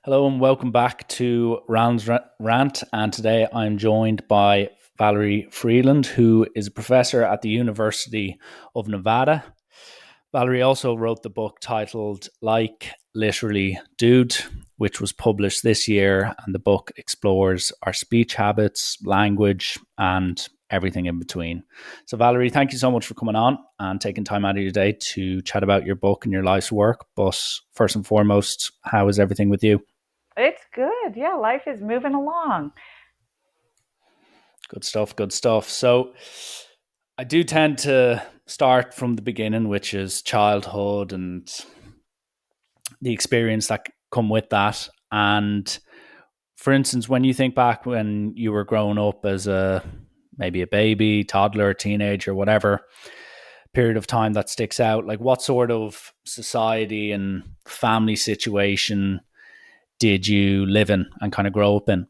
Hello and welcome back to Rand's Rant. And today I'm joined by Valerie Fridland, who is a professor at the University of Nevada. Valerie also wrote the book titled Like Literally Dude, which was published this year. And the book explores our speech habits, language, and everything in between. So, Valerie, thank you so much for coming on and taking time out of your day to chat about your book and your life's work. But first and foremost, how is everything with you? It's good. Yeah, life is moving along. Good stuff. Good stuff. So I do tend to start from the beginning, which is childhood and the experience that come with that. And for instance, when you think back when you were growing up as a maybe a baby, toddler, teenager, whatever period of time that sticks out, like what sort of society and family situation did you live in and kind of grow up in?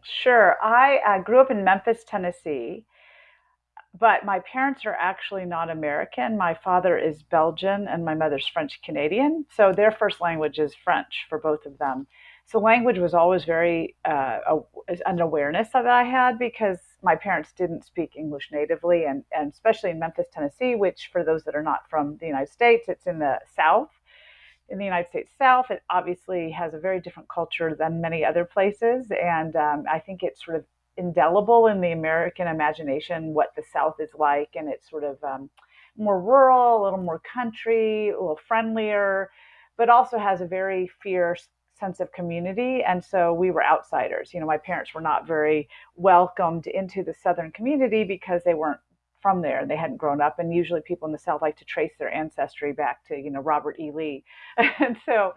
Sure. I grew up in Memphis, Tennessee, but my parents are actually not American. My father is Belgian and my mother's French Canadian. So their first language is French for both of them. So language was always very an awareness that I had because my parents didn't speak English natively, and especially in Memphis, Tennessee, which for those that are not from the United States, it's in the South. In the United States South, it obviously has a very different culture than many other places. And I think it's sort of indelible in the American imagination what the South is like. And it's sort of more rural, a little more country, a little friendlier, but also has a very fierce sense of community. And so we were outsiders. You know, my parents were not very welcomed into the Southern community because they weren't from there and they hadn't grown up. And usually people in the South like to trace their ancestry back to, Robert E. Lee. And so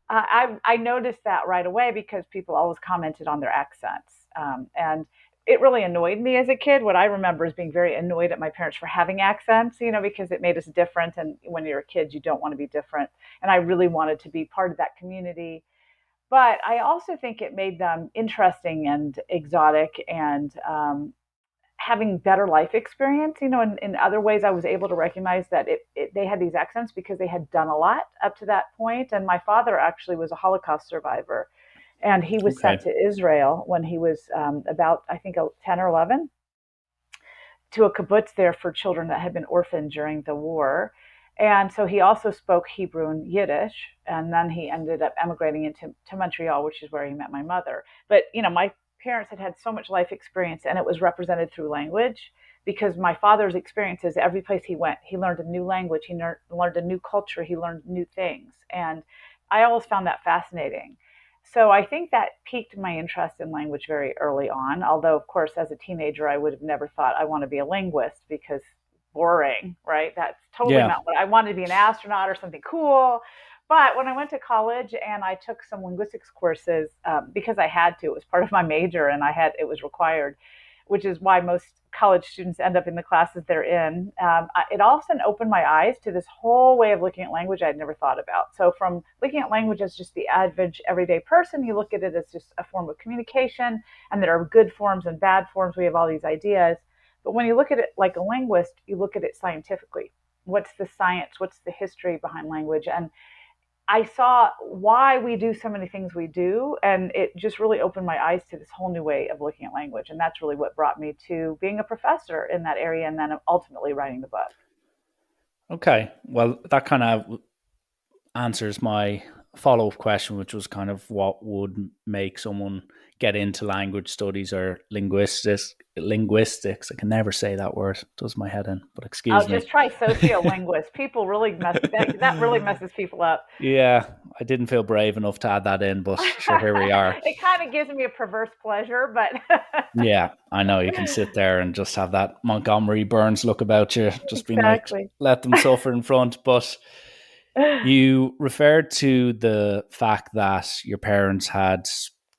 I noticed that right away because people always commented on their accents. And it really annoyed me as a kid. What I remember is being very annoyed at my parents for having accents, because it made us different. And when you're a kid, you don't want to be different. And I really wanted to be part of that community. But I also think it made them interesting and exotic and having better life experience. In other ways, I was able to recognize that they had these accents because they had done a lot up to that point. And my father actually was a Holocaust survivor, and he was Okay. sent to Israel when he was about, I think, 10 or 11, to a kibbutz there for children that had been orphaned during the war. And so he also spoke Hebrew and Yiddish, and then he ended up emigrating into to Montreal, which is where he met my mother. But my parents had had so much life experience, and it was represented through language because my father's experiences, every place he went, he learned a new language, he learned a new culture, he learned new things, and I always found that fascinating. So I think that piqued my interest in language very early on. Although, of course, as a teenager, I would have never thought I want to be a linguist because boring, right? That's totally Yeah. not what I wanted to be, an astronaut or something cool. But when I went to college and I took some linguistics courses because I had to, it was part of my major and it was required, which is why most college students end up in the classes they're in. It also opened my eyes to this whole way of looking at language I'd never thought about. So, from looking at language as just the average everyday person, you look at it as just a form of communication, and there are good forms and bad forms. We have all these ideas. But when you look at it like a linguist, you look at it scientifically. What's the science? What's the history behind language? And I saw why we do so many things we do, and it just really opened my eyes to this whole new way of looking at language. And that's really what brought me to being a professor in that area and then ultimately writing the book. Okay. Well, that kind of answers my follow up question, which was kind of what would make someone get into language studies or linguistics. Linguistics. I can never say that word. It does my head in, but I'll excuse me. just try sociolinguist. People really mess that really messes people up. Yeah, I didn't feel brave enough to add that in, but sure, here we are. It kind of gives me a perverse pleasure, but Yeah, I know you can sit there and just have that Montgomery Burns look about you, just being like, exactly. let them suffer in front. But you referred to the fact that your parents had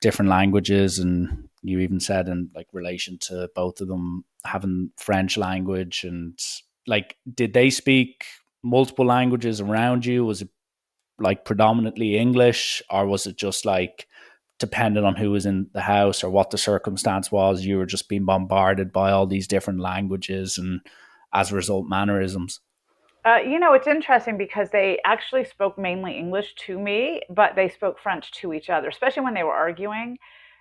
different languages, and you even said in like relation to both of them having French language and like, did they speak multiple languages around you? Was it like predominantly English, or was it just like dependent on who was in the house or what the circumstance was? You were just being bombarded by all these different languages and as a result, mannerisms. It's interesting because they actually spoke mainly English to me, but they spoke French to each other, especially when they were arguing.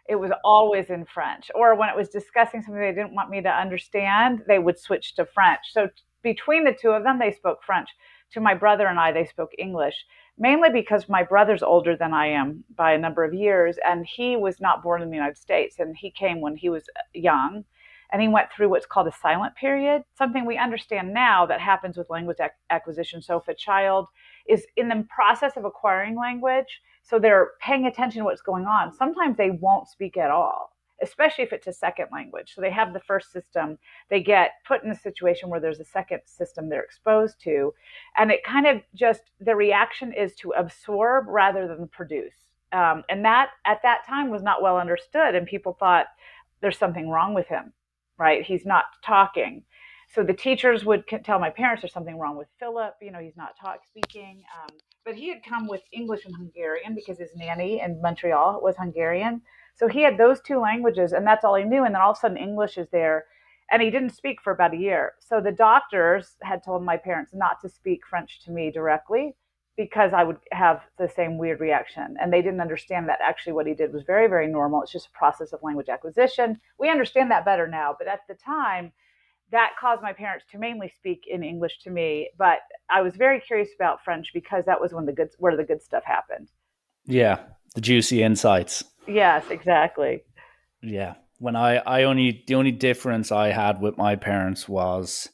It was always in French. Or when it was discussing something they didn't want me to understand, they would switch to French. So between the two of them, they spoke French. To my brother and I, they spoke English, mainly because my brother's older than I am by a number of years, and he was not born in the United States, and he came when he was young, and he went through what's called a silent period, something we understand now that happens with language acquisition. So if a child is in the process of acquiring language, so they're paying attention to what's going on, sometimes they won't speak at all, especially if it's a second language. So they have the first system, they get put in a situation where there's a second system they're exposed to, and it kind of just, the reaction is to absorb rather than produce. And that at that time was not well understood, and people thought there's something wrong with him, right? He's not talking. So the teachers would tell my parents there's something wrong with Philip. He's not speaking. But he had come with English and Hungarian because his nanny in Montreal was Hungarian. So he had those two languages, and that's all he knew. And then all of a sudden, English is there, and he didn't speak for about a year. So the doctors had told my parents not to speak French to me directly because I would have the same weird reaction. And they didn't understand that actually what he did was very, very normal. It's just a process of language acquisition. We understand that better now. But at the time, that caused my parents to mainly speak in English to me. But I was very curious about French because that was when where the good stuff happened. Yeah, the juicy insights. Yes, exactly. Yeah. When I only, the only difference I had with my parents was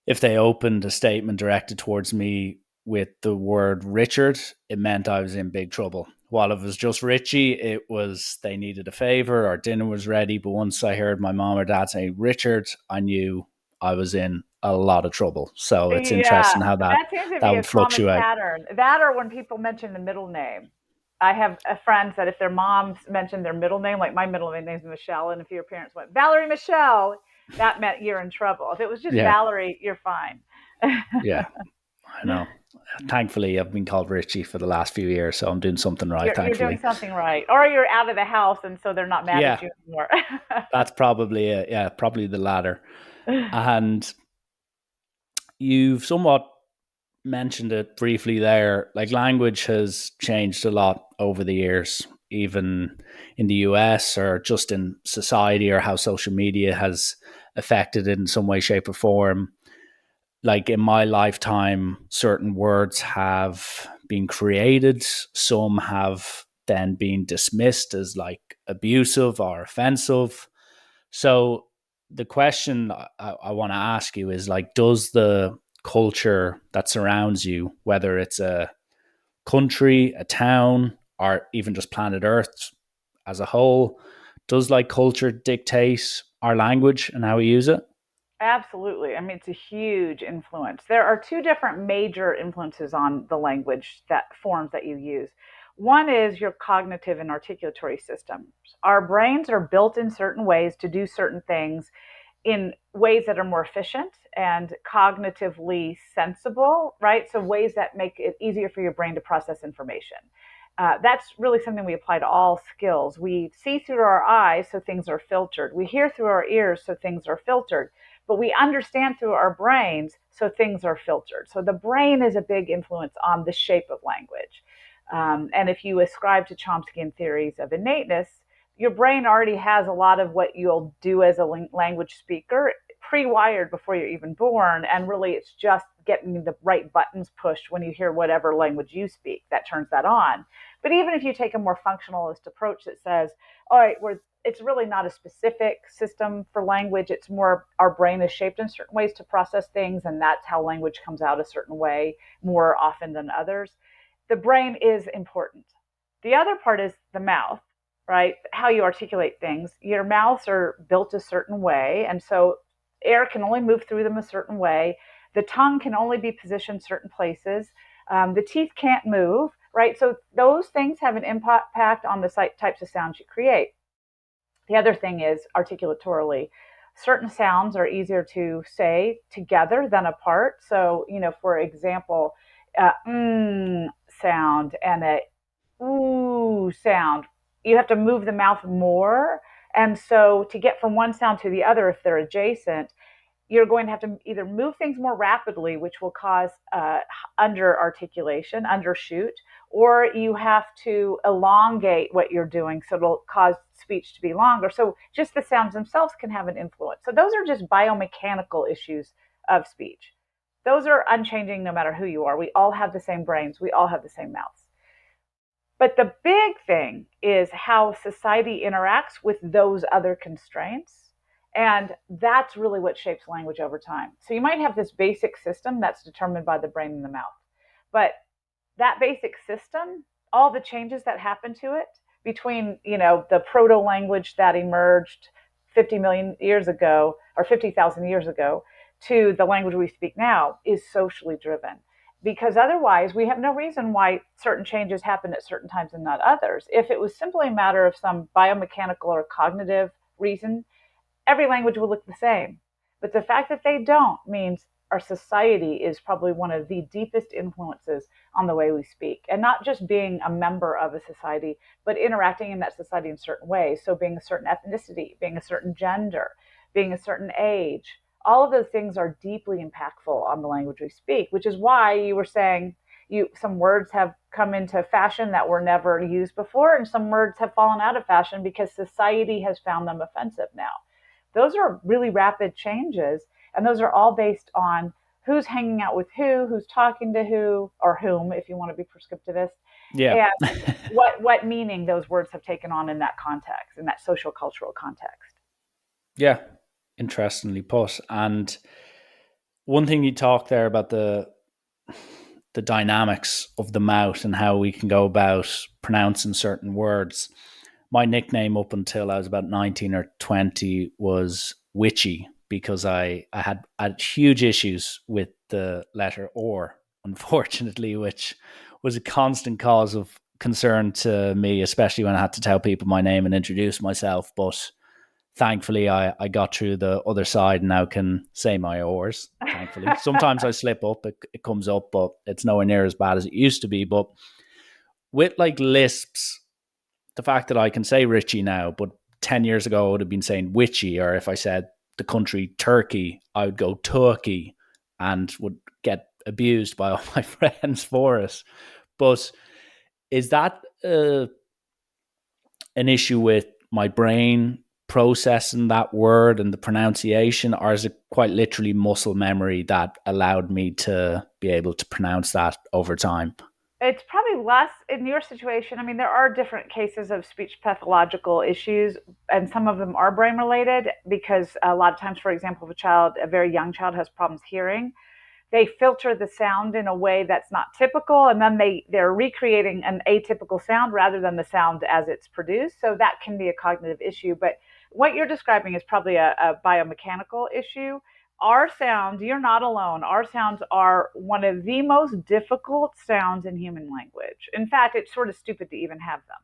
if they opened a statement directed towards me with the word Richard, it meant I was in big trouble. While if it was just Richie, it was they needed a favor or dinner was ready. But once I heard my mom or dad say Richard, I knew I was in a lot of trouble. So it's Yeah, interesting how that seems to that be a would common fluctuate. pattern. That or when people mention the middle name. I have friends that if their moms mentioned their middle name, like my middle name is Michelle, and if your parents went Valerie Michelle, that meant you're in trouble. If it was just Yeah, Valerie, you're fine. yeah, I know. Thankfully, I've been called Richie for the last few years, so I'm doing something right. You're doing Thankfully, something right, or you're out of the house, and so they're not mad at yeah, you anymore. that's probably it. Yeah, probably the latter. And you've somewhat mentioned it briefly there. Like language has changed a lot over the years, even in the US or just in society, or how social media has affected it in some way, shape, or form. Like in my lifetime, certain words have been created, some have then been dismissed as like abusive or offensive. So the question I want to ask you is like, does the culture that surrounds you, whether it's a country, a town, or even just planet Earth as a whole, does like culture dictate our language and how we use it? Absolutely. I mean, it's a huge influence. There are two different major influences on the language that forms that you use. One is your cognitive and articulatory systems. Our brains are built in certain ways to do certain things in ways that are more efficient and cognitively sensible, right? So, ways that make it easier for your brain to process information. That's really something we apply to all skills. We see through our eyes, so things are filtered. We hear through our ears, so things are filtered. But we understand through our brains, so things are filtered. So the brain is a big influence on the shape of language. And if you ascribe to Chomskyan theories of innateness, your brain already has a lot of what you'll do as a language speaker pre-wired before you're even born, and really it's just getting the right buttons pushed when you hear whatever language you speak that turns that on. But even if you take a more functionalist approach that says, all right, it's really not a specific system for language, it's more our brain is shaped in certain ways to process things, and that's how language comes out a certain way more often than others. The brain is important. The other part is the mouth, right? How you articulate things. Your mouths are built a certain way, and so air can only move through them a certain way. The tongue can only be positioned certain places. The teeth can't move, right? So those things have an impact on the types of sounds you create. The other thing is articulatorily. Certain sounds are easier to say together than apart. So, for example, sound and a ooh sound, you have to move the mouth more. And so to get from one sound to the other, if they're adjacent, you're going to have to either move things more rapidly, which will cause under articulation, undershoot, or you have to elongate what you're doing, so it'll cause speech to be longer. So just the sounds themselves can have an influence. So those are just biomechanical issues of speech. Those are unchanging no matter who you are. We all have the same brains, we all have the same mouths. But the big thing is how society interacts with those other constraints. And that's really what shapes language over time. So you might have this basic system that's determined by the brain and the mouth. But that basic system, all the changes that happen to it between, the proto language that emerged 50 million years ago or 50,000 years ago to the language we speak now is socially driven, because otherwise we have no reason why certain changes happen at certain times and not others. If it was simply a matter of some biomechanical or cognitive reason, every language will look the same. But the fact that they don't means our society is probably one of the deepest influences on the way we speak. And not just being a member of a society, but interacting in that society in certain ways. So being a certain ethnicity, being a certain gender, being a certain age, all of those things are deeply impactful on the language we speak, which is why you were saying some words have come into fashion that were never used before, and some words have fallen out of fashion because society has found them offensive now. Those are really rapid changes, and those are all based on who's hanging out with who's talking to who or whom, if you want to be prescriptivist, Yeah. and what meaning those words have taken on in that context, in that social cultural context. Yeah. Interestingly put. And one thing you talked there about the dynamics of the mouth and how we can go about pronouncing certain words. My nickname up until I was about 19 or 20 was Witchy, because I had huge issues with the letter or, unfortunately, which was a constant cause of concern to me, especially when I had to tell people my name and introduce myself. But thankfully, I got through the other side and now can say my oars. Thankfully, sometimes I slip up, it comes up, but it's nowhere near as bad as it used to be. But with like lisps, the fact that I can say Richie now, but 10 years ago I would have been saying witchy, or if I said the country Turkey, I would go Turkey and would get abused by all my friends for it. But is that an issue with my brain processing that word and the pronunciation, or is it quite literally muscle memory that allowed me to be able to pronounce that over time? It's probably less in your situation. I mean, there are different cases of speech pathological issues, and some of them are brain related because a lot of times, for example, if a very young child has problems hearing, they filter the sound in a way that's not typical, and then they're recreating an atypical sound rather than the sound as it's produced. So that can be a cognitive issue. But what you're describing is probably a biomechanical issue. Our sounds, you're not alone. Our sounds are one of the most difficult sounds in human language. In fact, it's sort of stupid to even have them,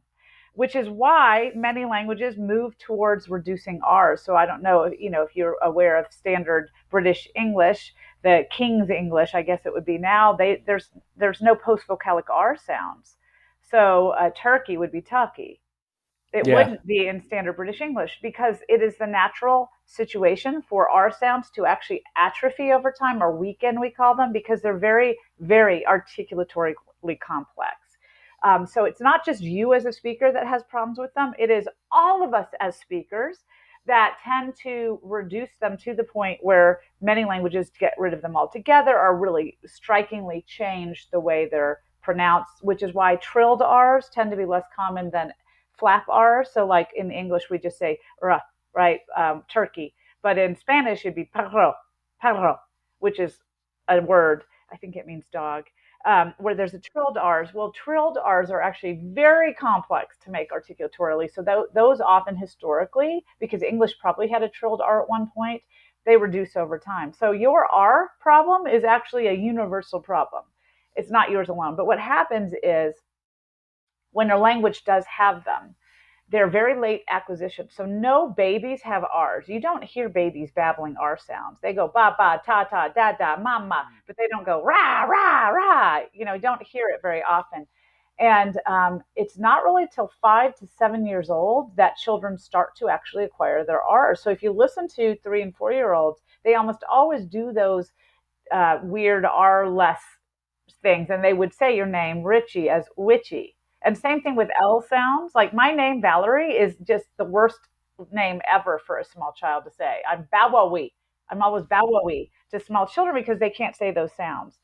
which is why many languages move towards reducing R's. So I don't know, if you're aware of standard British English, the King's English, I guess it would be now. There's no post-vocalic R sounds. So turkey would be tucky. It Yeah. wouldn't be in standard British English because it is the natural situation for R sounds to actually atrophy over time, or weaken, we call them, because they're very, very articulatorily complex. So it's not just you as a speaker that has problems with them, it is all of us as speakers that tend to reduce them to the point where many languages get rid of them altogether or really strikingly change the way they're pronounced, which is why trilled R's tend to be less common than flap R's. So, like in English, we just say "r," right? Turkey. But in Spanish, it'd be perro, perro, which is a word. I think it means dog. Where there's a trilled R's. Well, trilled R's are actually very complex to make articulatorily. So those often historically, because English probably had a trilled R at one point, they reduce over time. So your R problem is actually a universal problem. It's not yours alone. But what happens is when a language does have them, they're very late acquisition. So no babies have R's. You don't hear babies babbling R sounds. They go ba ba, ta ta, da da, mama, but they don't go rah rah rah. You don't hear it very often. And it's not really till 5 to 7 years old that children start to actually acquire their R's. So if you listen to 3 and 4 year olds, they almost always do those weird R less things, and they would say your name Richie as witchy. And same thing with L sounds. Like my name Valerie is just the worst name ever for a small child to say. I'm Bowowie. I'm always Bowowie to small children because they can't say those sounds.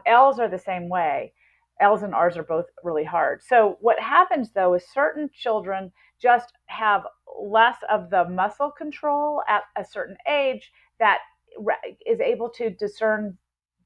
L's are the same way. L's and R's are both really hard. So what happens though is certain children just have less of the muscle control at a certain age that is able to discern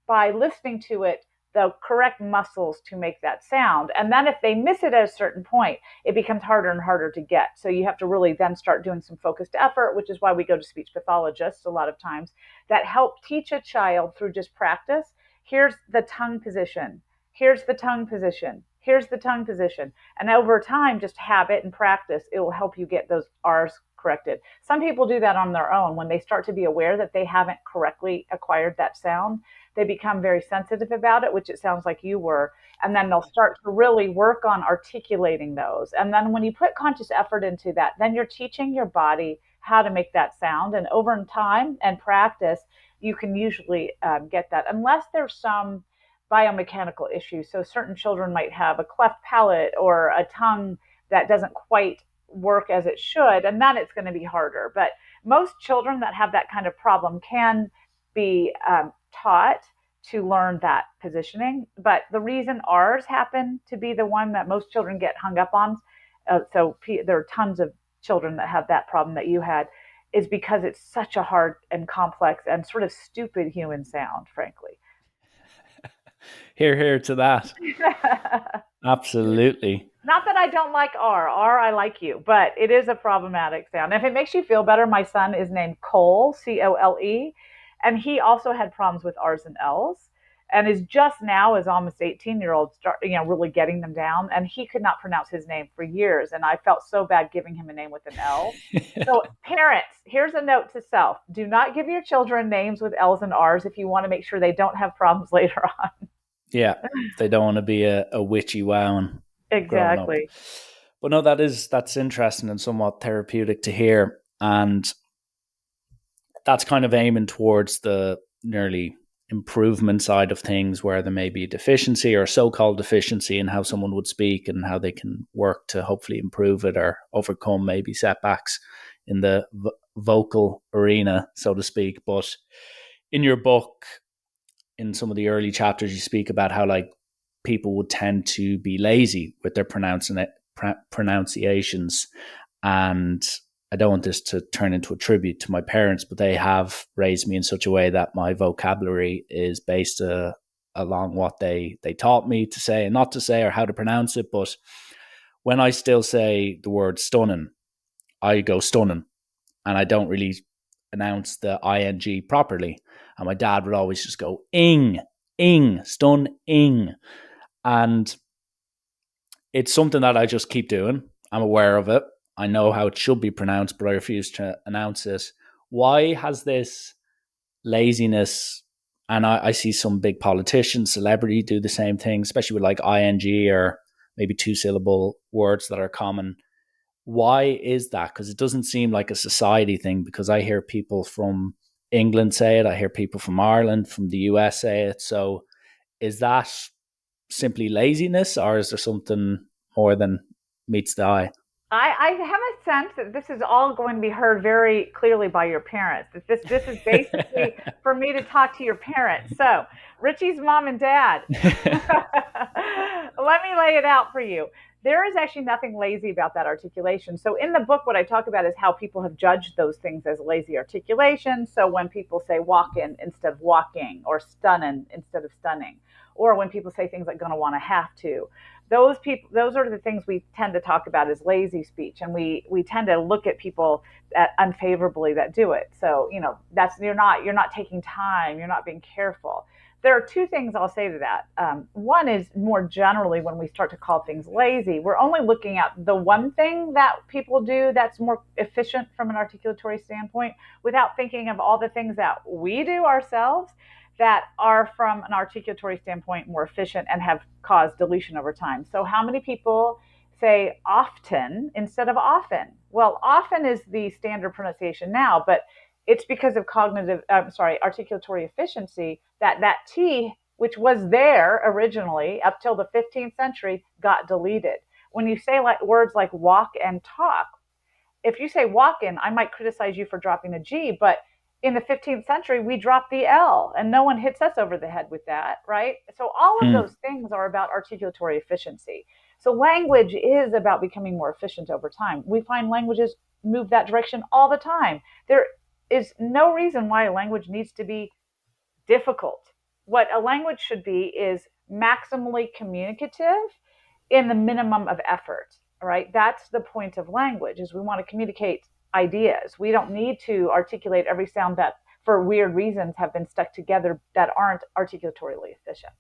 by listening to it the correct muscles to make that sound. And then if they miss it at a certain point, it becomes harder and harder to get. So you have to really then start doing some focused effort, which is why we go to speech pathologists a lot of times that help teach a child through just practice. Here's the tongue position. Here's the tongue position. Here's the tongue position. And over time, just habit and practice, it will help you get those R's corrected. Some people do that on their own when they start to be aware that they haven't correctly acquired that sound. They become very sensitive about it, which it sounds like you were. And then they'll start to really work on articulating those. And then when you put conscious effort into that, then you're teaching your body how to make that sound. And over time and practice, you can usually get that, unless there's some biomechanical issues. So certain children might have a cleft palate or a tongue that doesn't quite work as it should, and then it's going to be harder. But most children that have that kind of problem can be taught to learn that positioning. But the reason R's happen to be the one that most children get hung up on, there are tons of children that have that problem that you had, is because it's such a hard and complex and sort of stupid human sound, frankly. Here to that. Absolutely. Not that I don't like R. R, I like you, but it is a problematic sound. If it makes you feel better, my son is named Cole, Cole, and he also had problems with R's and L's, and is just now, as almost 18-year-old, start really getting them down. And he could not pronounce his name for years, and I felt so bad giving him a name with an L. So parents, here's a note to self: do not give your children names with L's and R's if you want to make sure they don't have problems later on. Yeah, they don't want to be a witchy wow and growing up. Exactly. But no, that's interesting and somewhat therapeutic to hear. And that's kind of aiming towards the nearly improvement side of things, where there may be a deficiency or so-called deficiency in how someone would speak and how they can work to hopefully improve it or overcome maybe setbacks in the vocal arena, so to speak. But in your book, in some of the early chapters, you speak about how like people would tend to be lazy with their pronunciations. And I don't want this to turn into a tribute to my parents, but they have raised me in such a way that my vocabulary is based along what they taught me to say and not to say, or how to pronounce it. But when I still say the word stunning, I go stunning, and I don't really announce the ing properly. And my dad would always just go ing, stunning. And it's something that I just keep doing. I'm aware of it. I know how it should be pronounced, but I refuse to announce it. Why has this laziness? And I see some big politicians, celebrity do the same thing, especially with like ing or maybe 2-syllable words that are common. Why is that? Because it doesn't seem like a society thing, because I hear people from England say it. I hear people from Ireland, from the US say it. So is that simply laziness, or is there something more than meets the eye? I have a sense that this is all going to be heard very clearly by your parents. That this is basically for me to talk to your parents. So, Richie's mom and dad, let me lay it out for you. There is actually nothing lazy about that articulation. So, in the book, what I talk about is how people have judged those things as lazy articulation. So, when people say walking instead of walking, or stunning instead of stunning, or when people say things like gonna wanna have to, those are the things we tend to talk about as lazy speech, and we tend to look at people unfavorably that do it. So that's you're not taking time, you're not being careful. There are two things I'll say to that. One is, more generally, when we start to call things lazy, we're only looking at the one thing that people do that's more efficient from an articulatory standpoint, without thinking of all the things that we do ourselves that are from an articulatory standpoint more efficient and have caused deletion over time. So how many people say often instead of often? Well, often is the standard pronunciation now, but it's because of articulatory efficiency that T, which was there originally up till the 15th century, got deleted. When you say like words like walk and talk, if you say walk in, I might criticize you for dropping a G, but in the 15th century, we dropped the L and no one hits us over the head with that, right? So all of Mm. those things are about articulatory efficiency. So language is about becoming more efficient over time. We find languages move that direction all the time. There is no reason why a language needs to be difficult. What a language should be is maximally communicative in the minimum of effort. All right, that's the point of language. Is we want to communicate ideas. We don't need to articulate every sound that, for weird reasons, have been stuck together that aren't articulatorily efficient.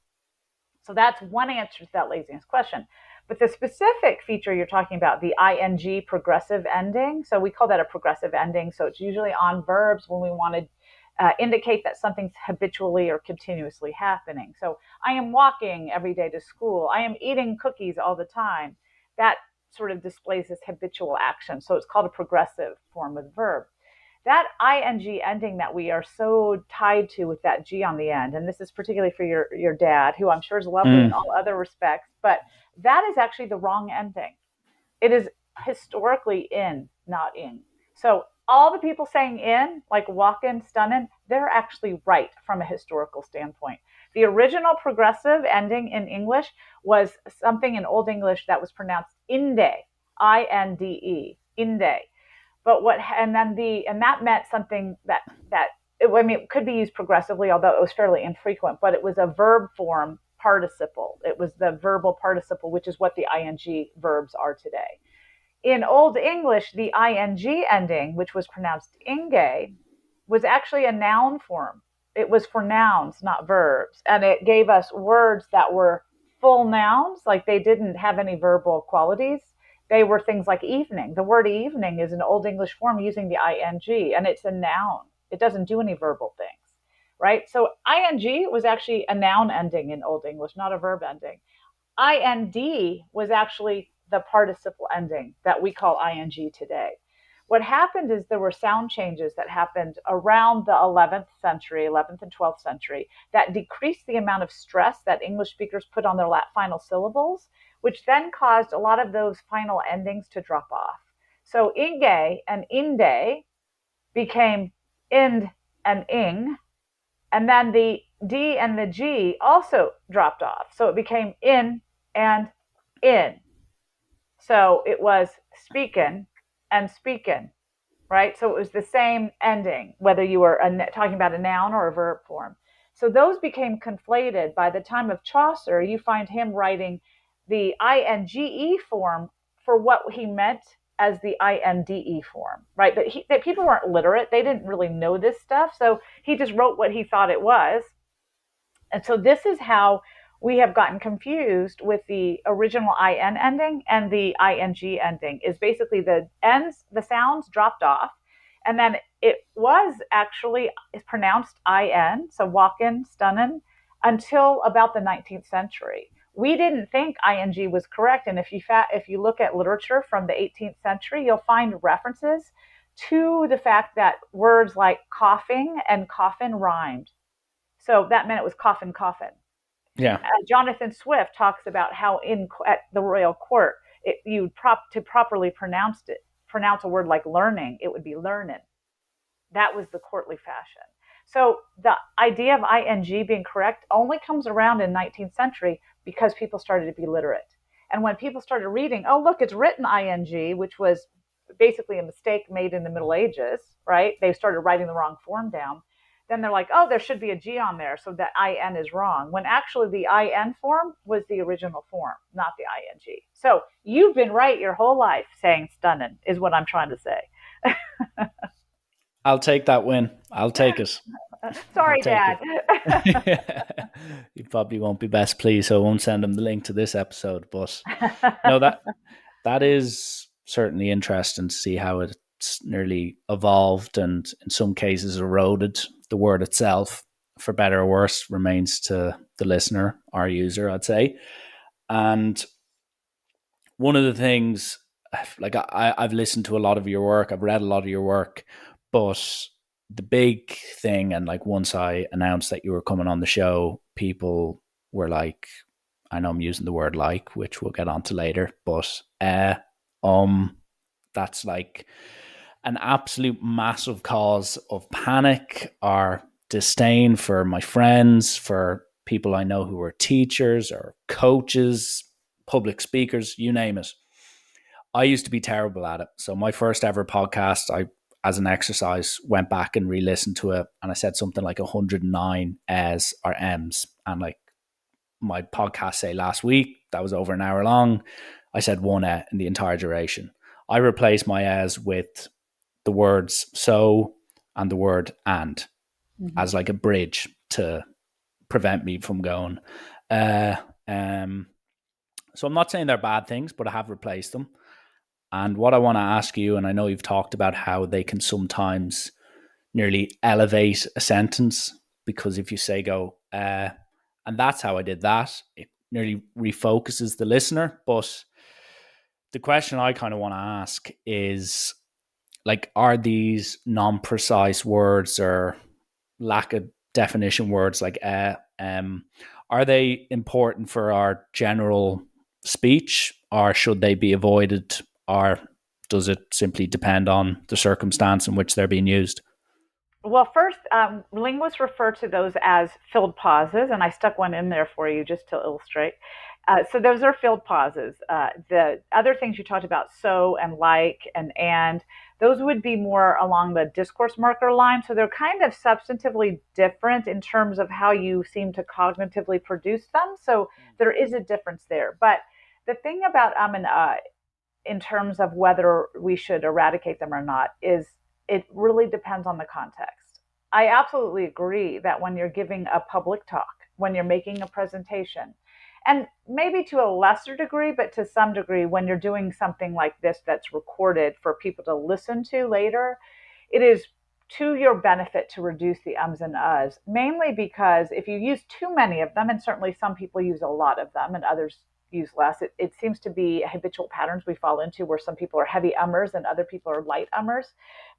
So that's one answer to that laziness question. But the specific feature you're talking about, the ing progressive ending, so we call that a progressive ending. So it's usually on verbs when we want to indicate that something's habitually or continuously happening. So I am walking every day to school. I am eating cookies all the time. That sort of displays this habitual action. So it's called a progressive form of the verb. That ing ending that we are so tied to with that G on the end, and this is particularly for your dad, who I'm sure is lovely in Mm. all other respects, but that is actually the wrong ending. It is historically in, not ing. So all the people saying in, like walkin, stunnin, they're actually right from a historical standpoint. The original progressive ending in English was something in Old English that was pronounced inde, inde, inde. But what and that meant something that it could be used progressively, although it was fairly infrequent. But it was a verb form participle. It was the verbal participle, which is what the ing verbs are today. In Old English, the ing ending, which was pronounced inge, was actually a noun form. It was for nouns, not verbs. And it gave us words that were full nouns, like they didn't have any verbal qualities. They were things like evening. The word evening is an Old English form using the ing, and it's a noun. It doesn't do any verbal things, right? So ing was actually a noun ending in Old English, not a verb ending. IND was actually the participle ending that we call ing today. What happened is there were sound changes that happened around the 11th century, 11th and 12th century, that decreased the amount of stress that English speakers put on their final syllables, which then caused a lot of those final endings to drop off. So inge and inde became ind and ing, and then the D and the G also dropped off. So it became in and in. So it was speakin' and speakin', right? So it was the same ending, whether you were talking about a noun or a verb form. So those became conflated. By the time of Chaucer, you find him writing the INGE form for what he meant as the INDE form, right? That people weren't literate. They didn't really know this stuff. So he just wrote what he thought it was. And so this is how we have gotten confused with the original IN ending and the ING ending, is basically the ends, the sounds dropped off. And then it was actually pronounced IN, so walkin, stunnin, until about the 19th century. We didn't think ING was correct. And if you look at literature from the 18th century, you'll find references to the fact that words like coughing and coffin rhymed. So that meant it was coffin, coffin. Yeah. Jonathan Swift talks about how at the royal court, to properly pronounce a word like learning, it would be learnin'. That was the courtly fashion. So the idea of ing being correct only comes around in 19th century because people started to be literate. And when people started reading, oh, look, it's written ing, which was basically a mistake made in the Middle Ages, right? They started writing the wrong form down. Then they're like, oh, there should be a G on there, so that IN is wrong. When actually the IN form was the original form, not the ING. So you've been right your whole life saying stunning, is what I'm trying to say. I'll take that win. I'll take it. I'll Sorry, take Dad. it. You probably won't be best pleased, so I won't send him the link to this episode. But no, that is certainly interesting to see how it's nearly evolved and in some cases eroded the word itself for better or worse, remains to the listener, our user, I'd say. And one of the things, like I've listened to a lot of your work, I've read a lot of your work, but the big thing, and like once I announced that you were coming on the show, people were like, I know I'm using the word like, which we'll get onto later, but um, that's like an absolute massive cause of panic or disdain for my friends, for people I know who are teachers or coaches, public speakers, you name it. I used to be terrible at it. So my first ever podcast, I, as an exercise, went back and re-listened to it, and I said something like 109 S's or M's. And like my podcast, say last week, that was over an hour long, I said one in the entire duration. I replaced my S's with the words so and the word and Mm-hmm. as like a bridge to prevent me from going. Uh, um, so I'm not saying they're bad things, but I have replaced them. And what I want to ask you, and I know you've talked about how they can sometimes nearly elevate a sentence, because if you say go, and that's how I did that, it nearly refocuses the listener. But the question I kind of want to ask is, like, are these non-precise words or lack of definition words like are they important for our general speech, or should they be avoided, or does it simply depend on the circumstance in which they're being used? Well, first, linguists refer to those as filled pauses, and I stuck one in there for you just to illustrate. So those are filled pauses. The other things you talked about, so and like and, those would be more along the discourse marker line. So they're kind of substantively different in terms of how you seem to cognitively produce them. So there is a difference there. But the thing about and in terms of whether we should eradicate them or not is it really depends on the context. I absolutely agree that when you're giving a public talk, when you're making a presentation, and maybe to a lesser degree, but to some degree, when you're doing something like this that's recorded for people to listen to later, it is to your benefit to reduce the ums and uhs, mainly because if you use too many of them, and certainly some people use a lot of them and others use less, it seems to be habitual patterns we fall into where some people are heavy ummers and other people are light ummers.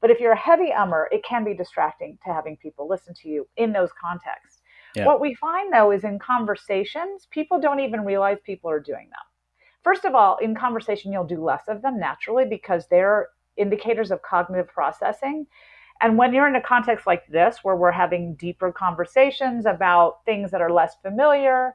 But if you're a heavy ummer, it can be distracting to having people listen to you in those contexts. Yeah. What we find though is in conversations, people don't even realize people are doing them. First of all, in conversation, you'll do less of them naturally because they're indicators of cognitive processing. And when you're in a context like this, where we're having deeper conversations about things that are less familiar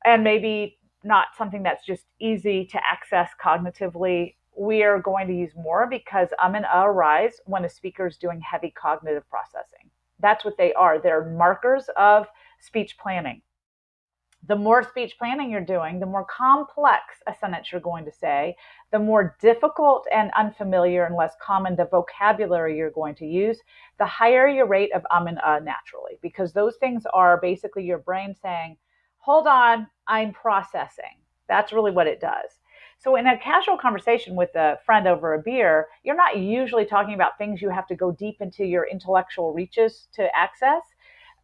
and maybe not something that's just easy to access cognitively, we are going to use more because and arise when a speaker is doing heavy cognitive processing. That's what they are. They're markers of speech planning. The more speech planning you're doing, the more complex a sentence you're going to say, the more difficult and unfamiliar and less common the vocabulary you're going to use, the higher your rate of and naturally, because those things are basically your brain saying, hold on, I'm processing. That's really what it does. So in a casual conversation with a friend over a beer, you're not usually talking about things you have to go deep into your intellectual reaches to access.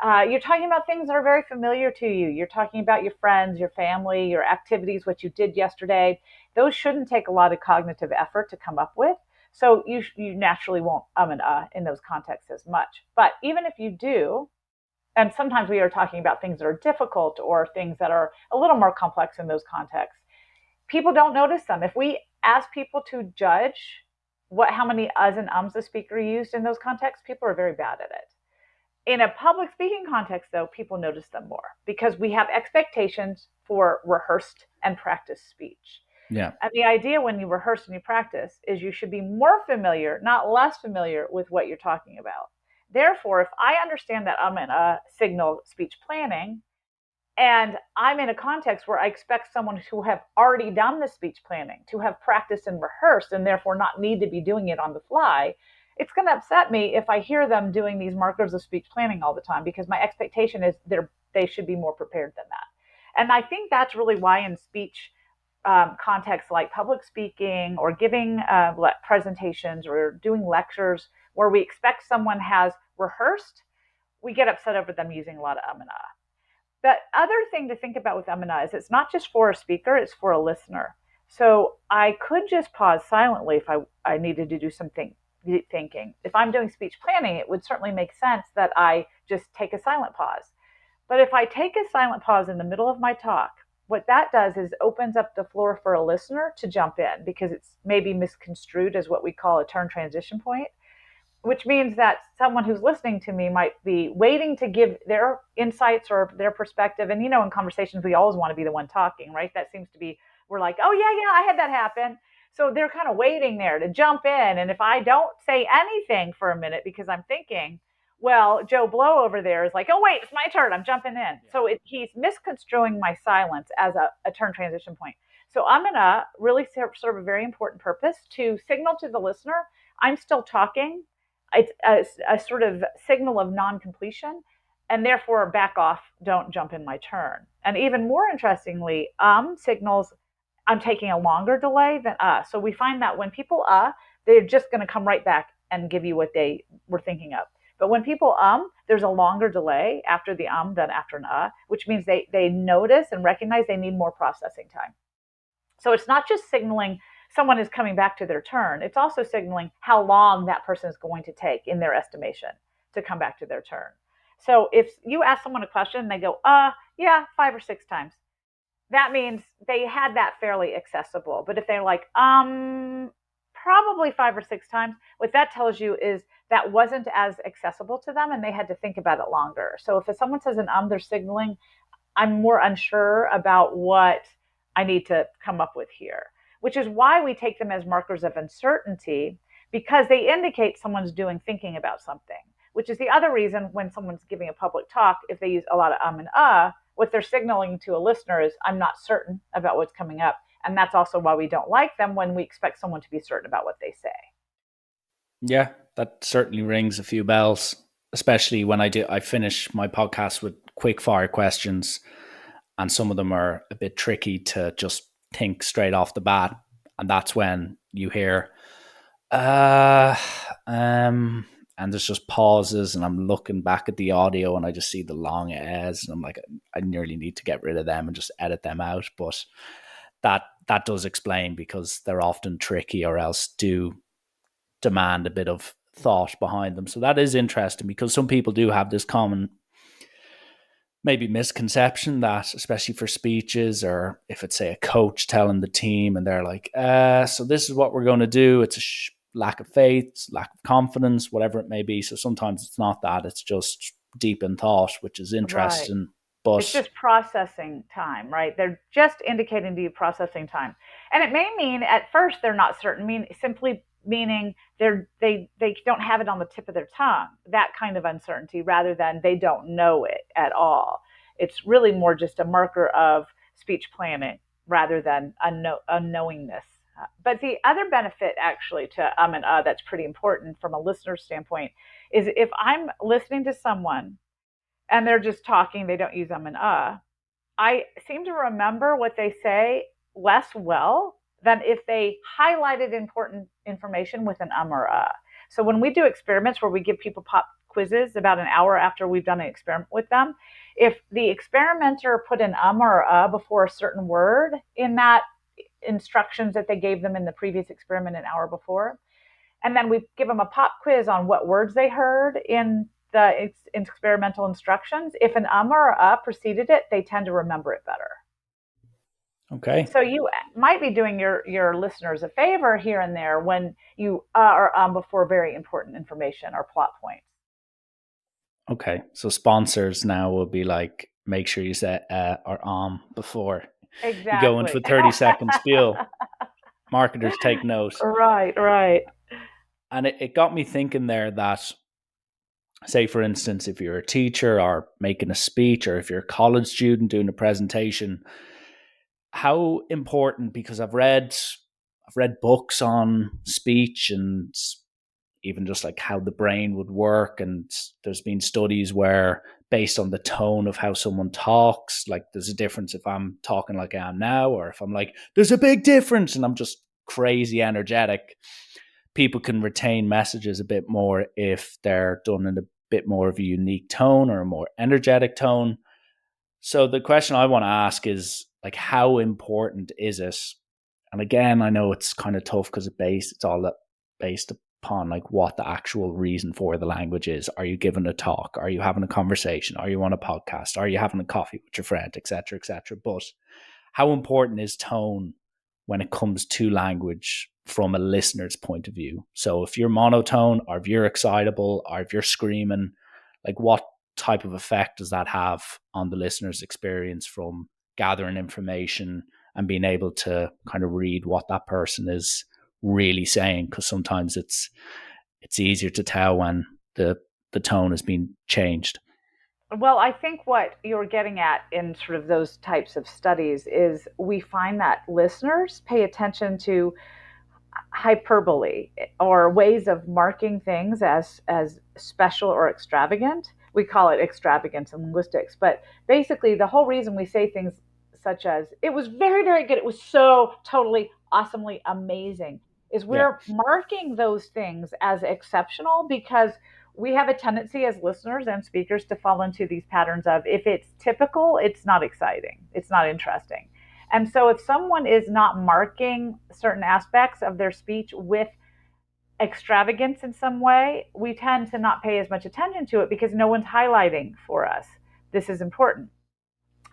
You're talking about things that are very familiar to you. You're talking about your friends, your family, your activities, what you did yesterday. Those shouldn't take a lot of cognitive effort to come up with. So you naturally won't and in those contexts as much. But even if you do, and sometimes we are talking about things that are difficult or things that are a little more complex in those contexts, people don't notice them. If we ask people to judge how many uhs and ums the speaker used in those contexts, people are very bad at it. In a public speaking context, though, people notice them more because we have expectations for rehearsed and practiced speech. Yeah. And the idea when you rehearse and you practice is you should be more familiar, not less familiar with what you're talking about. Therefore, if I understand that I'm in a signal speech planning and I'm in a context where I expect someone to have already done the speech planning, to have practiced and rehearsed, and therefore not need to be doing it on the fly, it's going to upset me if I hear them doing these markers of speech planning all the time because my expectation is they should be more prepared than that. And I think that's really why in speech contexts like public speaking or giving presentations or doing lectures where we expect someone has rehearsed we get upset over them using a lot of and ah. The other thing to think about with and is it's not just for a speaker, it's for a listener. So I could just pause silently if I needed to do something thinking. If I'm doing speech planning, it would certainly make sense that I just take a silent pause. But if I take a silent pause in the middle of my talk, what that does is opens up the floor for a listener to jump in because it's maybe misconstrued as what we call a turn transition point, which means that someone who's listening to me might be waiting to give their insights or their perspective. And, in conversations, we always want to be the one talking, right? That seems to be, we're like, oh, yeah, I had that happen. So they're kind of waiting there to jump in. And if I don't say anything for a minute because I'm thinking, well, Joe Blow over there is like, oh, wait, it's my turn. I'm jumping in. Yeah. So he's misconstruing my silence as a turn transition point. So I'm going to really serve a very important purpose to signal to the listener I'm still talking. It's a sort of signal of non-completion, and therefore back off, don't jump in my turn. And even more interestingly, signals I'm taking a longer delay than So we find that when people they're just going to come right back and give you what they were thinking of. But when people there's a longer delay after the than after an which means they notice and recognize they need more processing time. So it's not just signaling someone is coming back to their turn. It's also signaling how long that person is going to take in their estimation to come back to their turn. So if you ask someone a question and they go, yeah, 5 or 6 times, that means they had that fairly accessible. But if they're like, probably 5 or 6 times, what that tells you is that wasn't as accessible to them and they had to think about it longer. So if someone says an they're signaling, I'm more unsure about what I need to come up with here, which is why we take them as markers of uncertainty, because they indicate someone's thinking about something, which is the other reason when someone's giving a public talk, if they use a lot of and what they're signaling to a listener is I'm not certain about what's coming up. And that's also why we don't like them when we expect someone to be certain about what they say. Yeah, that certainly rings a few bells, especially when I finish my podcast with quickfire questions, and some of them are a bit tricky to just think straight off the bat. And that's when you hear, and there's just pauses, and I'm looking back at the audio and I just see the long airs, and I'm like, I nearly need to get rid of them and just edit them out. But that does explain because they're often tricky or else do demand a bit of thought behind them. So that is interesting because some people do have this common maybe misconception that, especially for speeches, or if it's, say, a coach telling the team and they're like, so this is what we're going to do. It's a lack of faith, lack of confidence, whatever it may be. So sometimes it's not that, it's just deep in thought, which is interesting. Right. But it's just processing time, right? They're just indicating to you processing time. And it may mean at first they're not certain, simply meaning they don't have it on the tip of their tongue, that kind of uncertainty, rather than they don't know it at all. It's really more just a marker of speech planning rather than unknowingness. But the other benefit actually to and that's pretty important from a listener standpoint is if I'm listening to someone and they're just talking, they don't use and I seem to remember what they say less well than if they highlighted important information with an or So when we do experiments where we give people pop quizzes about an hour after we've done an experiment with them, if the experimenter put an or before a certain word in that instructions that they gave them in the previous experiment an hour before, and then we give them a pop quiz on what words they heard in the experimental instructions, if an or preceded it, they tend to remember it better. Okay. So you might be doing your listeners a favor here and there when you are before very important information or plot points. Okay. So sponsors now will be like, make sure you say or before exactly. You go in for 30-second spiel. Marketers take note. Right. And it got me thinking there that, say, for instance, if you're a teacher or making a speech, or if you're a college student doing a presentation, how important, because I've read books on speech and even just like how the brain would work, and there's been studies where based on the tone of how someone talks, like there's a difference if I'm talking like I am now, or if I'm like, there's a big difference and I'm just crazy energetic. People can retain messages a bit more if they're done in a bit more of a unique tone or a more energetic tone. So the question I want to ask is like, how important is it? And again, I know it's kind of tough because it's all based upon like what the actual reason for the language is. Are you giving a talk? Are you having a conversation? Are you on a podcast? Are you having a coffee with your friend, etc., etc.? But how important is tone when it comes to language from a listener's point of view? So if you're monotone, or if you're excitable, or if you're screaming, like what type of effect does that have on the listener's experience from gathering information and being able to kind of read what that person is really saying? Because sometimes it's easier to tell when the tone has been changed. Well, I think what you're getting at in sort of those types of studies is we find that listeners pay attention to hyperbole or ways of marking things as special or extravagant. We call it extravagance in linguistics, but basically the whole reason we say things such as "it was very very good," "it was so totally awesomely amazing," is Yeah. we're marking those things as exceptional because we have a tendency as listeners and speakers to fall into these patterns of if it's typical, it's not exciting, it's not interesting. And so if someone is not marking certain aspects of their speech with extravagance in some way, we tend to not pay as much attention to it because no one's highlighting for us. This is important.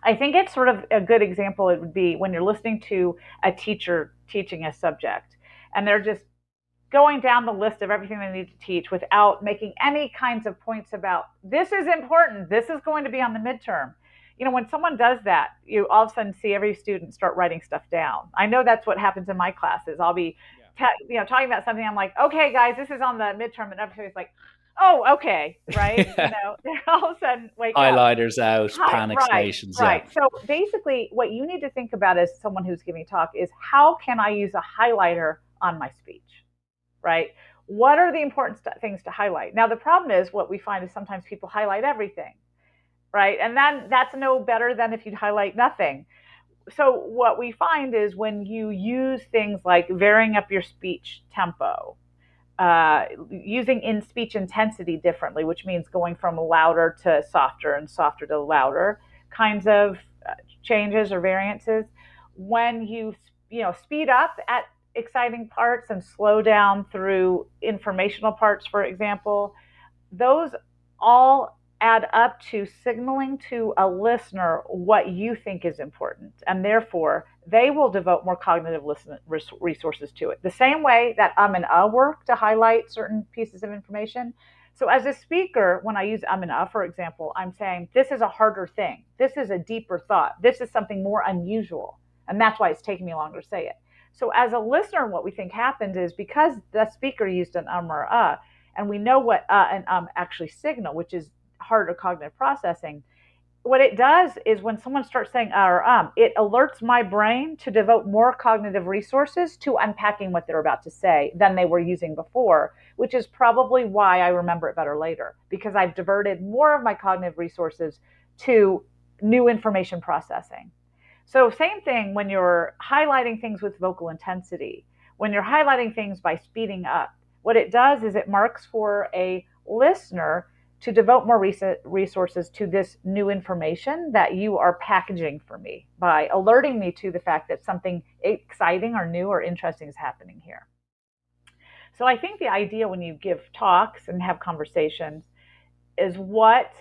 I think it's sort of a good example. It would be when you're listening to a teacher teaching a subject and they're just going down the list of everything they need to teach without making any kinds of points about this is important, this is going to be on the midterm. When someone does that, you all of a sudden see every student start writing stuff down. I know that's what happens in my classes. I'll be talking about something. I'm like, okay guys, this is on the midterm, and everybody's like, oh, okay, right. Yeah. They all of a sudden wake up. Highlighters out, Hi, panic right, stations. Yeah. right. So basically, what you need to think about as someone who's giving talk is how can I use a highlighter on my speech, right? What are the important things to highlight? Now, the problem is what we find is sometimes people highlight everything, right? And then that's no better than if you'd highlight nothing. So what we find is when you use things like varying up your speech tempo, using in speech intensity differently, which means going from louder to softer and softer to louder kinds of changes or variances. When speed up at exciting parts and slow down through informational parts, for example, those all add up to signaling to a listener what you think is important. And therefore, they will devote more cognitive resources to it. The same way that and work to highlight certain pieces of information. So, as a speaker, when I use and for example, I'm saying this is a harder thing. This is a deeper thought. This is something more unusual. And that's why it's taking me longer to say it. So, as a listener, what we think happens is because the speaker used an or and we know what and actually signal, which is harder cognitive processing. What it does is when someone starts saying or it alerts my brain to devote more cognitive resources to unpacking what they're about to say than they were using before, which is probably why I remember it better later, because I've diverted more of my cognitive resources to new information processing. So same thing when you're highlighting things with vocal intensity, when you're highlighting things by speeding up, what it does is it marks for a listener to devote more resources to this new information that you are packaging for me by alerting me to the fact that something exciting or new or interesting is happening here. So I think the idea when you give talks and have conversations is what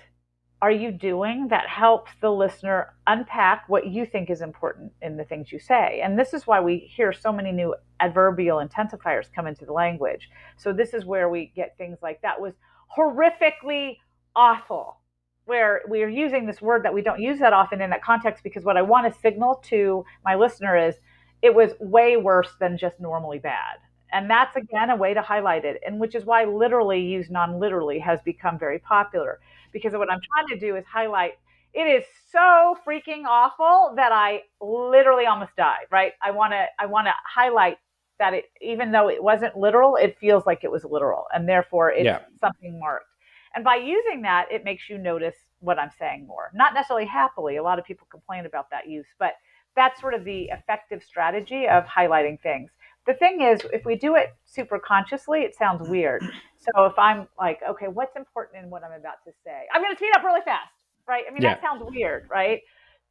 are you doing that helps the listener unpack what you think is important in the things you say? And this is why we hear so many new adverbial intensifiers come into the language. So this is where we get things like that was horrifically awful, where we are using this word that we don't use that often in that context because what I want to signal to my listener is it was way worse than just normally bad. And that's again a way to highlight it, and which is why literally used non-literally has become very popular because what I'm trying to do is highlight it is so freaking awful that I literally almost died, right? I want to highlight that it even though it wasn't literal, it feels like it was literal and therefore it's Yeah. something marked. And by using that, it makes you notice what I'm saying more. Not necessarily happily. A lot of people complain about that use, but that's sort of the effective strategy of highlighting things. The thing is, if we do it super consciously, it sounds weird. So if I'm like, okay, what's important in what I'm about to say? I'm going to speed up really fast, right? I mean, Yeah. that sounds weird, right?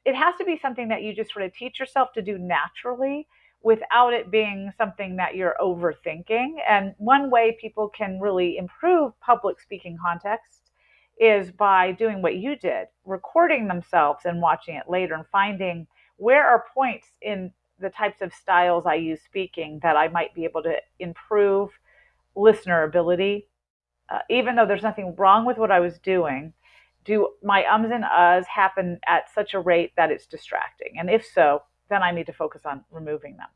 It has to be something that you just sort of teach yourself to do naturally without it being something that you're overthinking. And one way people can really improve public speaking context is by doing what you did, recording themselves and watching it later and finding where are points in the types of styles I use speaking that I might be able to improve listener ability, even though there's nothing wrong with what I was doing. Do my ums and uhs happen at such a rate that it's distracting? And if so, then I need to focus on removing them.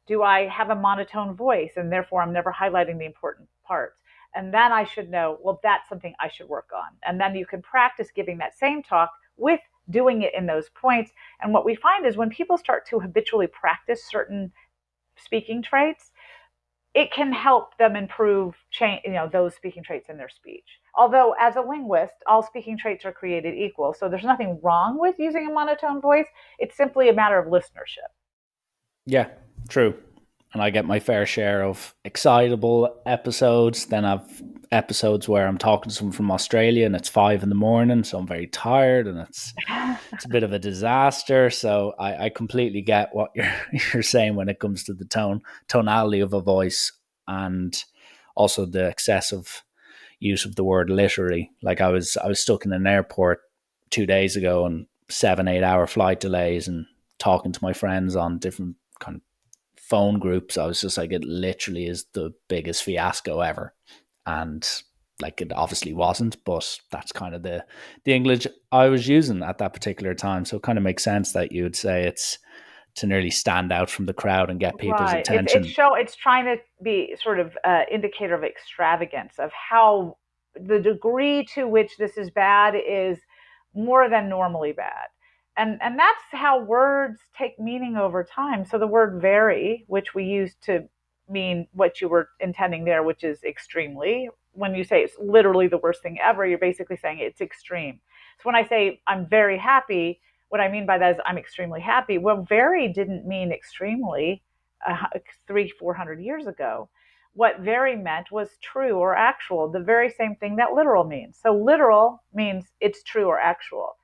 Do I have a monotone voice and therefore I'm never highlighting the important parts? And then I should know, well, that's something I should work on. And then you can practice giving that same talk with doing it in those points. And what we find is when people start to habitually practice certain speaking traits, it can help them improve those speaking traits in their speech. Although as a linguist, all speaking traits are created equal, so there's nothing wrong with using a monotone voice. It's simply a matter of listenership. Yeah, true. And I get my fair share of excitable episodes. Then I've episodes where I'm talking to someone from Australia and it's 5 in the morning, so I'm very tired and it's a bit of a disaster. So I completely get what you're saying when it comes to the tonality of a voice, and also the excessive use of the word literally. Like I was stuck in an airport 2 days ago and 7-8 hour flight delays and talking to my friends on different kind of phone groups. I was just like, it literally is the biggest fiasco ever. And like, it obviously wasn't, but that's kind of the English I was using at that particular time. So it kind of makes sense that you would say it's to nearly stand out from the crowd and get people's Right. attention. It's trying to be sort of indicator of extravagance of how the degree to which this is bad is more than normally bad. And that's how words take meaning over time. So the word very, which we use to mean what you were intending there, which is extremely, when you say it's literally the worst thing ever, you're basically saying it's extreme. So when I say I'm very happy, what I mean by that is I'm extremely happy. Well, very didn't mean extremely 400 years ago. What very meant was true or actual, the very same thing that literal means. So literal means it's true or actual.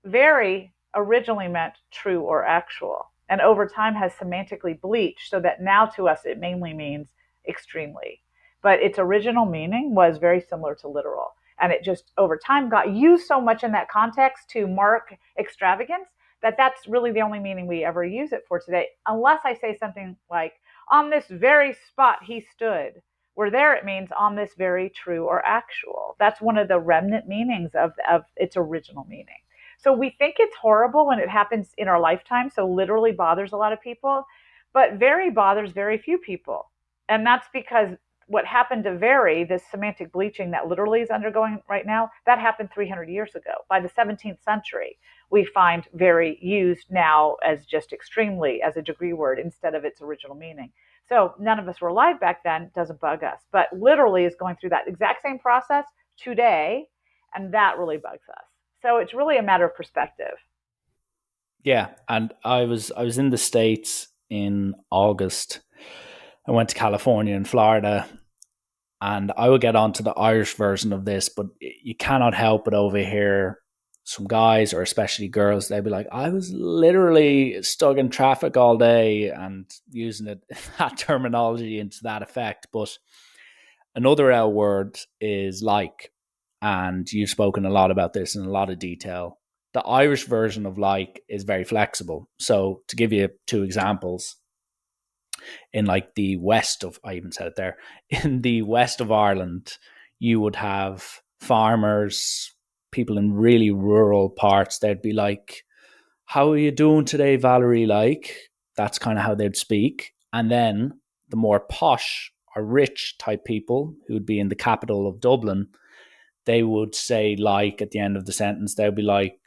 Very originally meant true or actual, and over time has semantically bleached so that now to us it mainly means extremely. But its original meaning was very similar to literal. And it just over time got used so much in that context to mark extravagance that that's really the only meaning we ever use it for today, unless I say something like, on this very spot he stood, where there it means on this very true or actual. That's one of the remnant meanings of its original meaning. So we think it's horrible when it happens in our lifetime. So literally bothers a lot of people, but very bothers very few people. And that's because what happened to very, this semantic bleaching that literally is undergoing right now, that happened 300 years ago. By the 17th century, we find very used now as just extremely as a degree word instead of its original meaning. So none of us were alive back then, doesn't bug us. But literally is going through that exact same process today, and that really bugs us. So it's really a matter of perspective. Yeah, and I was in the States in August. I went to California and Florida, and I would get onto the Irish version of this, but you cannot help but overhear some guys, or especially girls, they'd be like, I was literally stuck in traffic all day, and using it, that terminology into that effect. But another L word is like, and you've spoken a lot about this in a lot of detail. The Irish version of like is very flexible. So to give you two examples, in like the west of, I even said it there, in the west of Ireland, you would have farmers, people in really rural parts. They'd be like, how are you doing today, Valerie? Like, that's kind of how they'd speak. And then the more posh or rich type people who would be in the capital of Dublin, they would say like at the end of the sentence. They'd be like,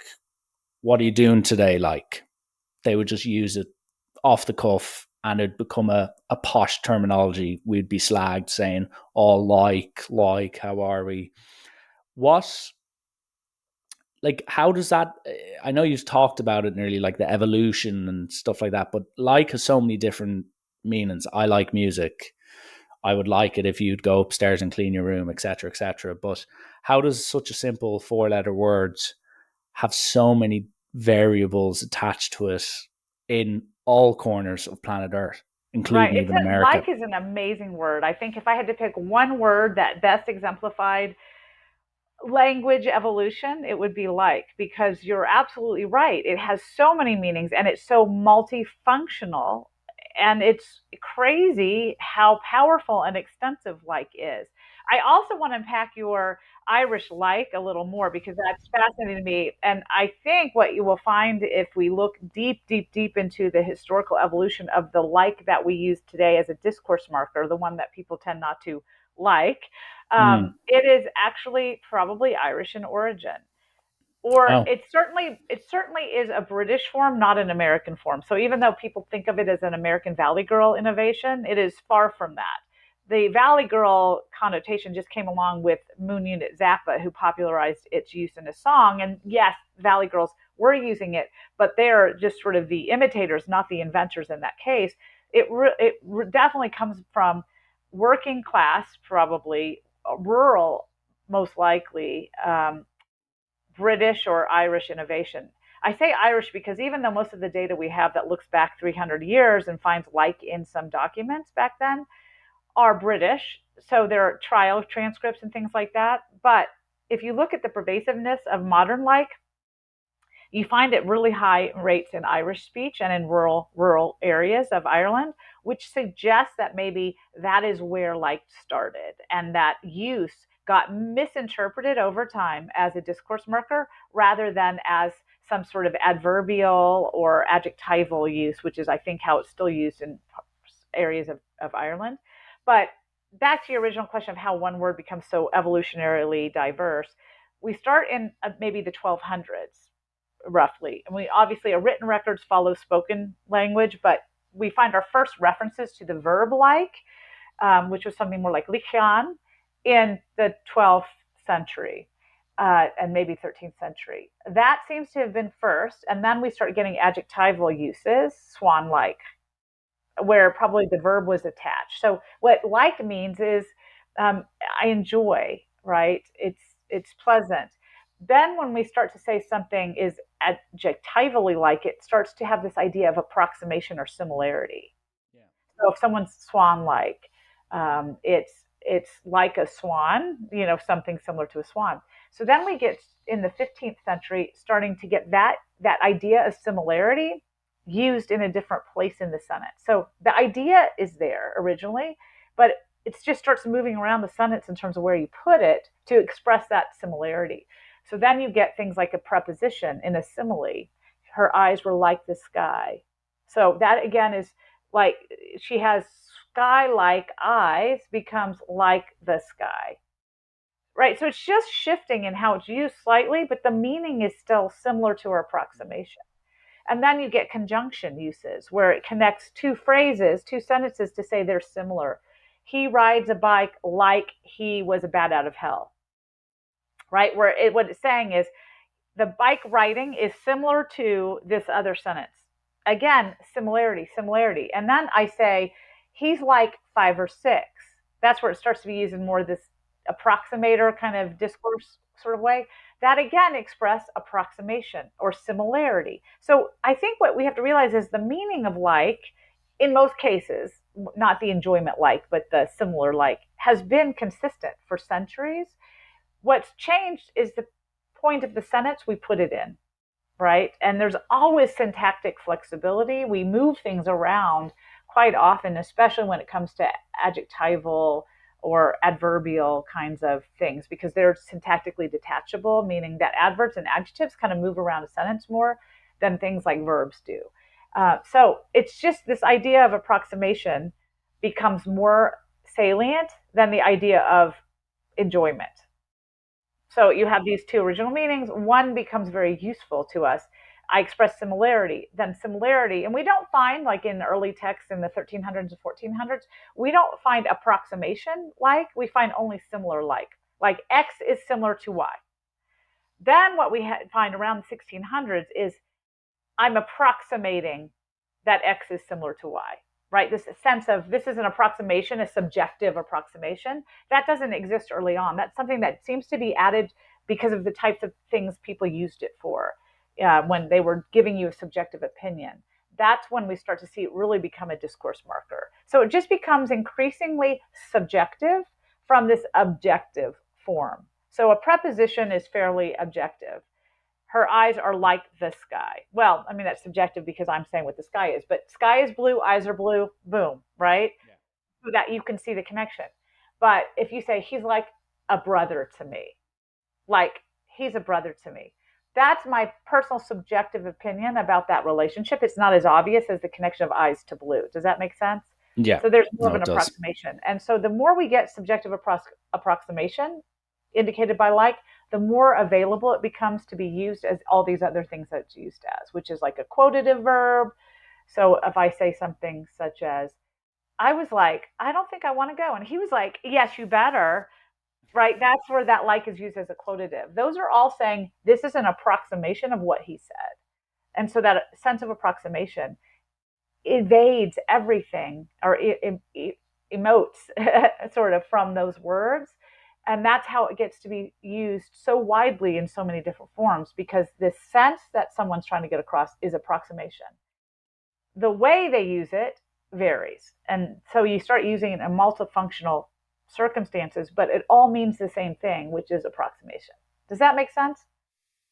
what are you doing today? Like, they would just use it off the cuff, and it'd become a posh terminology. We'd be slagged saying, all like, how are we? What, like, how does that, I know you've talked about it nearly like the evolution and stuff like that, but like has so many different meanings. I like music. I would like it if you'd go upstairs and clean your room, etc., etc. But how does such a simple four-letter word have so many variables attached to it in all corners of planet Earth, Right. including even Like America? is an amazing word. I think if I had to pick one word that best exemplified language evolution, it would be like, because you're absolutely right. It has so many meanings and it's so multifunctional. And it's crazy how powerful and extensive like is. I also want to unpack your Irish like a little more because that's fascinating to me. And I think what you will find if we look deep, deep, deep into the historical evolution of the like that we use today as a discourse marker, the one that people tend not to like, Mm. it is actually probably Irish in origin, or Oh, it certainly is a British form, not an American form. So even though people think of it as an American Valley Girl innovation, it is far from that. The Valley Girl connotation just came along with Moon Unit Zappa, who popularized its use in a song. And yes, Valley Girls were using it, but they're just sort of the imitators, not the inventors in that case. Definitely comes from working class, probably rural, most likely, British or Irish innovation. I say Irish because even though most of the data we have that looks back 300 years and finds like in some documents back then are British, so there are trial transcripts and things like that. But if you look at the pervasiveness of modern like, you find it really high rates in Irish speech and in rural areas of Ireland, which suggests that maybe that is where like started and that use got misinterpreted over time as a discourse marker rather than as some sort of adverbial or adjectival use, which is, I think, how it's still used in areas of Ireland. But back to your original question of how one word becomes so evolutionarily diverse, we start in maybe the 1200s roughly. And we obviously, our written records follow spoken language, but we find our first references to the verb like, which was something more like lichan, in the 12th century and maybe 13th century. That seems to have been first. And then we start getting adjectival uses, swan like, where probably the verb was attached. So what like means is I enjoy, right? It's pleasant. Then when we start to say something is adjectively like, it starts to have this idea of approximation or similarity. yeah. So if someone's swan-like, it's like a swan, something similar to a swan. So then we get in the 15th century starting to get that idea of similarity used in a different place in the sentence. So the idea is there originally, but it just starts moving around the sentence in terms of where you put it to express that similarity. So then you get things like a preposition in a simile. Her eyes were like the sky. So that again is like she has sky like eyes becomes like the sky. Right. So it's just shifting in how it's used slightly, but the meaning is still similar to our approximation. And then you get conjunction uses where it connects two phrases, two sentences to say they're similar. He rides a bike like he was a bat out of hell. Right. What it's saying is the bike riding is similar to this other sentence. Again, similarity, similarity. And then I say, he's like 5 or 6. That's where it starts to be used in more this approximator kind of discourse sort of way. That again express approximation or similarity. So I think what we have to realize is the meaning of like, in most cases, not the enjoyment like, but the similar like, has been consistent for centuries. What's changed is the point of the sentence we put it in, right? And there's always syntactic flexibility. We move things around quite often, especially when it comes to adjectival or adverbial kinds of things, because they're syntactically detachable, meaning that adverbs and adjectives kind of move around a sentence more than things like verbs do. So it's just this idea of approximation becomes more salient than the idea of enjoyment. So you have these two original meanings. One becomes very useful to us. I express similarity, then similarity. And we don't find, like in early texts in the 1300s and 1400s, we don't find approximation like, we find only similar like. Like X is similar to Y. Then what we find around the 1600s is I'm approximating that X is similar to Y, right? This sense of this is an approximation, a subjective approximation. That doesn't exist early on. That's something that seems to be added because of the types of things people used it for when they were giving you a subjective opinion. That's when we start to see it really become a discourse marker. So it just becomes increasingly subjective from this objective form. So a preposition is fairly objective. Her eyes are like the sky. Well, I mean, that's subjective because I'm saying what the sky is, but sky is blue, eyes are blue, boom, right? Yeah. So that you can see the connection. But if you say he's like a brother to me, like he's a brother to me, that's my personal subjective opinion about that relationship. It's not as obvious as the connection of eyes to blue. Does that make sense? Yeah. So there's more of No, an it does. approximation. And so the more we get subjective approximation indicated by like, the more available it becomes to be used as all these other things that it's used as, which is like a quotative verb. So if I say something such as, I was like, I don't think I want to go. And he was like, yes, you better. Right? That's where that like is used as a quotative. Those are all saying this is an approximation of what he said. And so that sense of approximation evades everything or emotes sort of from those words. And that's how it gets to be used so widely in so many different forms because the sense that someone's trying to get across is approximation. The way they use it varies. And so you start using it in multifunctional circumstances, but it all means the same thing, which is approximation. Does that make sense?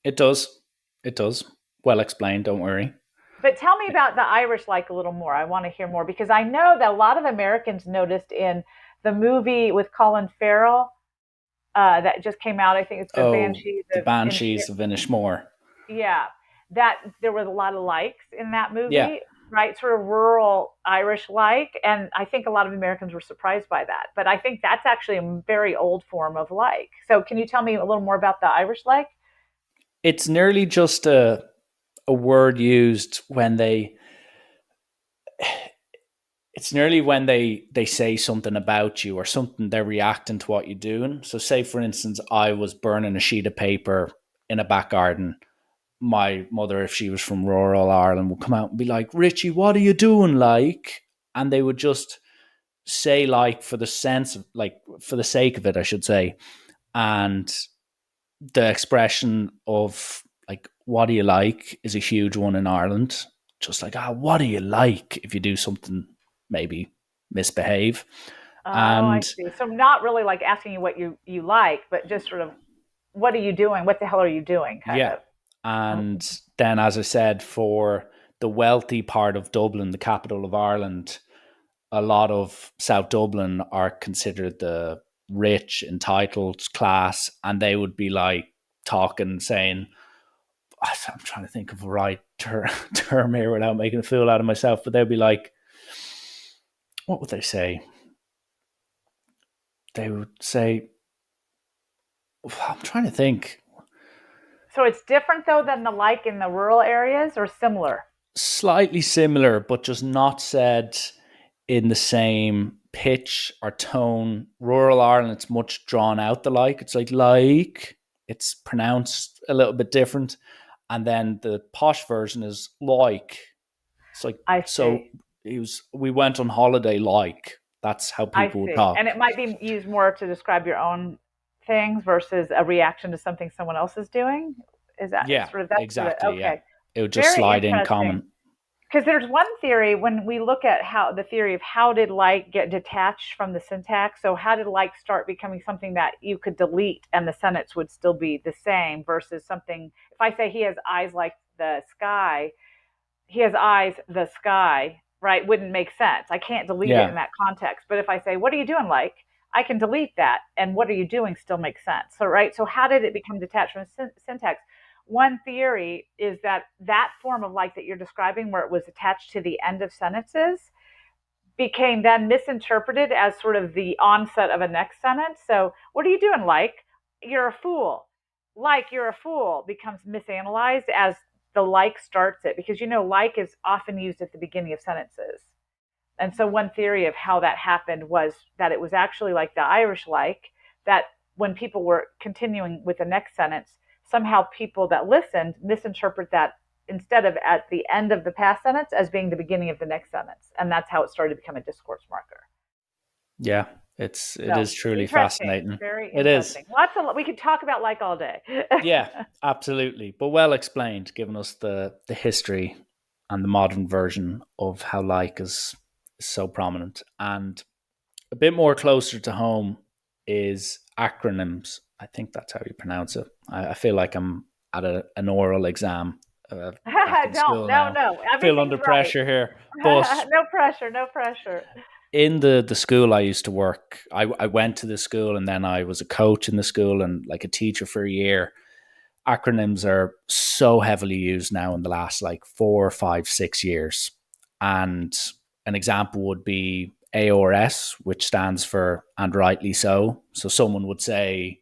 It does. It does. Well explained. Don't worry. But tell me about the Irish like a little more. I want to hear more because I know that a lot of Americans noticed in the movie with Colin Farrell that just came out. I think it's the Oh, Banshees the of Banshees Inisherin. of Inishmore. Yeah, that there was a lot of likes in that Yeah, movie, right? Sort of rural Irish like, and I think a lot of Americans were surprised by that. But I think that's actually a very old form of like. So can you tell me a little more about the Irish like? it's nearly just a word used when they. It's nearly when they say something about you or something they're reacting to what you're doing. So, say for instance, I was burning a sheet of paper in a back garden. My mother, if she was from rural Ireland, would come out and be like, "Richie, what are you doing?" Like, and they would just say like for the sense of like for the sake of it, I should say, and the expression of like what do you like is a huge one in Ireland. Just like, what do you like if you do something maybe misbehave? Oh, I And see. So not really like asking you what you like, but just sort of what are you doing? What the hell are you doing? Kind yeah. of. Okay. And then as I said, for the wealthy part of Dublin, the capital of Ireland, a lot of South Dublin are considered the rich, entitled class, and they would be like talking, saying, I'm trying to think of a right term here without making a fool out of myself, but they'd be like, what would they say? They would say, I'm trying to think, So it's different though than the like in the rural areas or similar? slightly similar, but just not said in the same pitch or tone. Rural Ireland, it's much drawn out the like. It's like, it's pronounced a little bit different. And then the posh version is like. It's like, I so see. we went on holiday like. That's how I people would see. And talk. it might be used more to describe your own things versus a reaction to something someone else is doing. Is that Yeah, sort of that's sort of exactly. Yeah. okay. It would just Very slide in interesting. common. Because there's one theory when we look at how the theory of how did like get detached from the syntax. So how did like start becoming something that you could delete and the sentence would still be the same versus something if I say he has eyes like the sky, he has eyes, the sky, right, wouldn't make sense. I can't delete it in Yeah. that context. But if I say, what are you doing, like, I can delete that. And what are you doing still makes sense. So, right. So, how did it become detached from syntax? One theory is that that form of like that you're describing, where it was attached to the end of sentences, became then misinterpreted as sort of the onset of a next sentence. So, what are you doing, like? You're a fool. Like, you're a fool becomes misanalyzed as the like starts it because like is often used at the beginning of sentences. And so, one theory of how that happened was that it was actually like the Irish like, that when people were continuing with the next sentence, somehow people that listened misinterpret that instead of at the end of the past sentence as being the beginning of the next sentence. And that's how it started to become a discourse marker. Yeah, it So is truly interesting, fascinating. very It is. interesting. Lots of we could talk about like all day. Yeah, absolutely. But well explained, giving us the history and the modern version of how like is so prominent. And a bit more closer to home is acronyms. I think that's how you pronounce it. I feel like I'm at an oral exam back in Don't, school no, now. no, Feel under everything's right. pressure here. But No pressure, no pressure. in the school I used to work, I went to the school and then I was a coach in the school and like a teacher for a year. Acronyms are so heavily used now in the last like 4, 5, 6 years. And an example would be AORS, which stands for and rightly so. So someone would say,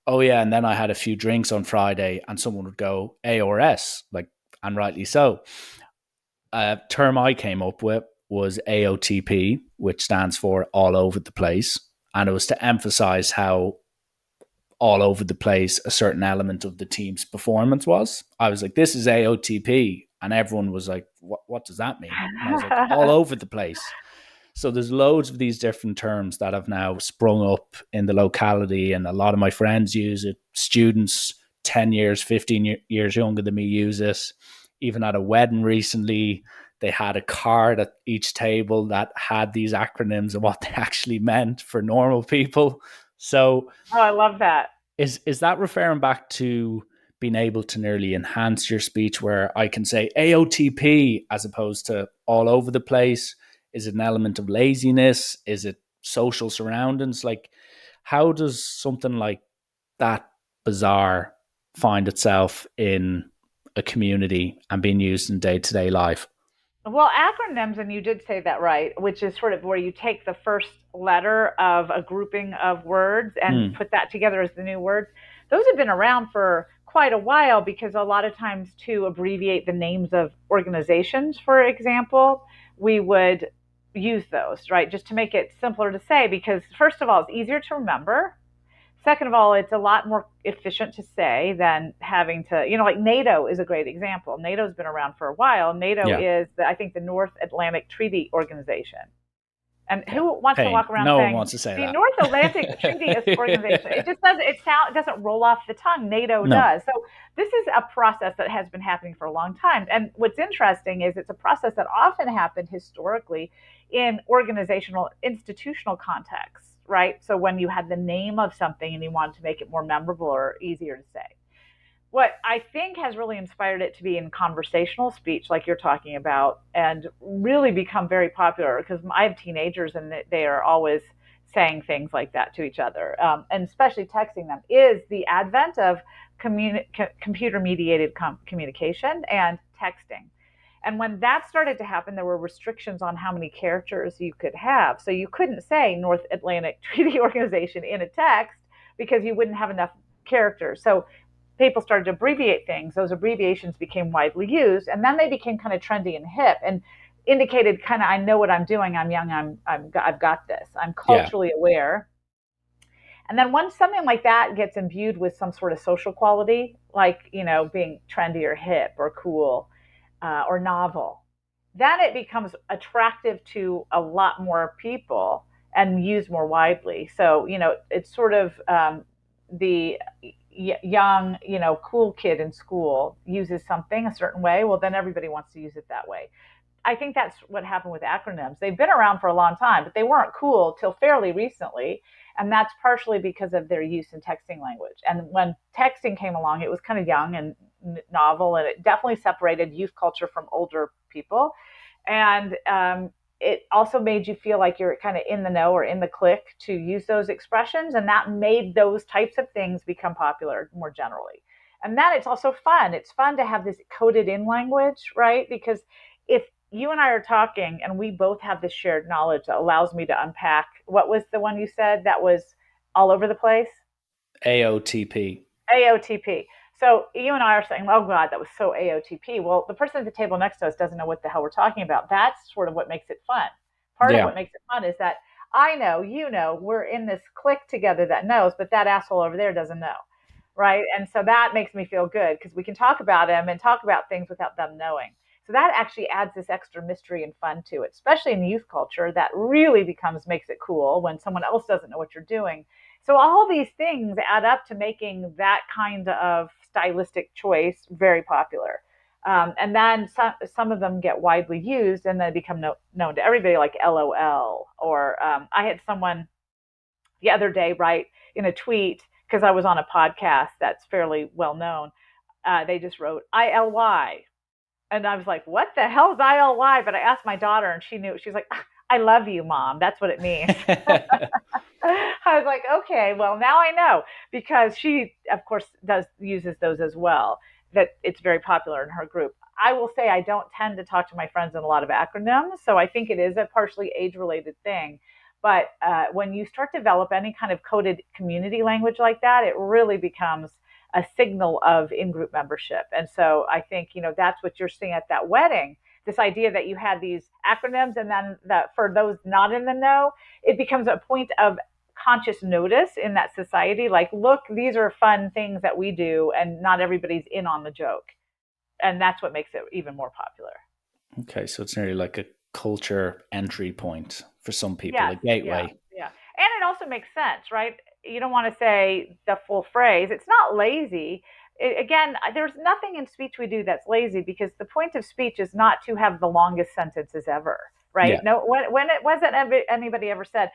oh yeah, and then I had a few drinks on Friday, and someone would go AORS, like and rightly so. A term I came up with was AOTP, which stands for all over the place. And it was to emphasize how all over the place a certain element of the team's performance was. I was like, this is AOTP. And everyone was like, what does that mean? And I was like, all over the place. So there's loads of these different terms that have now sprung up in the locality, and a lot of my friends use it. Students 10 years, 15 years younger than me use it. Even at a wedding recently, they had a card at each table that had these acronyms and what they actually meant for normal people. So Oh, I love that. is that referring back to being able to nearly enhance your speech where I can say AOTP as opposed to all over the place? Is it an element of laziness? Is it social surroundings? Like, how does something like that bizarre find itself in a community and being used in day to day life? Well, acronyms, and you did say that right, which is sort of where you take the first letter of a grouping of words and Hmm. put that together as the new words. Those have been around for quite a while because a lot of times to abbreviate the names of organizations, for example, we would use those, right? Just to make it simpler to say, because first of all, it's easier to remember. Second of all, it's a lot more efficient to say than having to, like NATO is a great example. NATO's been around for a while. NATO Yeah. is, I think, the North Atlantic Treaty Organization. And Yeah. who wants to Pain. walk around No one saying wants to say the that. North Atlantic Treaty Organization? It just doesn't roll off the tongue. NATO No. does. So this is a process that has been happening for a long time. And what's interesting is it's a process that often happened historically in organizational, institutional contexts, right? So when you had the name of something and you wanted to make it more memorable or easier to say, what I think has really inspired it to be in conversational speech, like you're talking about, and really become very popular because I have teenagers and they are always saying things like that to each other, and especially texting them, is the advent of computer mediated communication and texting. And when that started to happen, there were restrictions on how many characters you could have. So you couldn't say North Atlantic Treaty Organization in a text because you wouldn't have enough characters. So people started to abbreviate things. Those abbreviations became widely used, and then they became kind of trendy and hip and indicated kind of I know what I'm doing. I'm young. I've got this. I'm Yeah. culturally aware. And then once something like that gets imbued with some sort of social quality, like being trendy or hip or cool or novel, then it becomes attractive to a lot more people and used more widely. So it's sort of the young, cool kid in school uses something a certain way. Well, then everybody wants to use it that way. I think that's what happened with acronyms. They've been around for a long time, but they weren't cool till fairly recently. And that's partially because of their use in texting language. And when texting came along, it was kind of young and novel, and it definitely separated youth culture from older people. And it also made you feel like you're kind of in the know or in the clique to use those expressions. And that made those types of things become popular more generally. And then it's also fun. It's fun to have this coded in language, right? Because if you and I are talking and we both have this shared knowledge that allows me to unpack, what was the one you said that was all over the place? AOTP. AOTP. So you and I are saying, oh God, that was so AOTP. Well, the person at the table next to us doesn't know what the hell we're talking about. That's sort of what makes it fun. Part of Yeah. what makes it fun is that I know, we're in this clique together that knows, but that asshole over there doesn't know. right? And so that makes me feel good because we can talk about them and talk about things without them knowing. So that actually adds this extra mystery and fun to it, especially in youth culture. That really makes it cool when someone else doesn't know what you're doing. So all these things add up to making that kind of stylistic choice very popular. And then some of them get widely used and then become known to everybody, like LOL. Or I had someone the other day write in a tweet, because I was on a podcast that's fairly well known. They just wrote ILY. And I was like, what the hell is ILY? But I asked my daughter and she knew. She's like, I love you, mom. That's what it means. I was like, okay, well, now I know, because she, of course, does uses those as well. That it's very popular in her group. I will say I don't tend to talk to my friends in a lot of acronyms, so I think it is a partially age-related thing. But when you start to develop any kind of coded community language like that, it really becomes a signal of in-group membership. And so I think that's what you're seeing at that wedding. This idea that you had these acronyms, and then that for those not in the know, it becomes a point of conscious notice in that society, like, look, these are fun things that we do and not everybody's in on the joke. And that's what makes it even more popular. Okay, so it's nearly like a culture entry point for some people, a Yes, yeah, gateway. yeah. And it also makes sense, right? You don't want to say the full phrase. It's not lazy. Again, there's nothing in speech we do that's lazy, because the point of speech is not to have the longest sentences ever, right? Yeah. No, when it wasn't anybody ever said,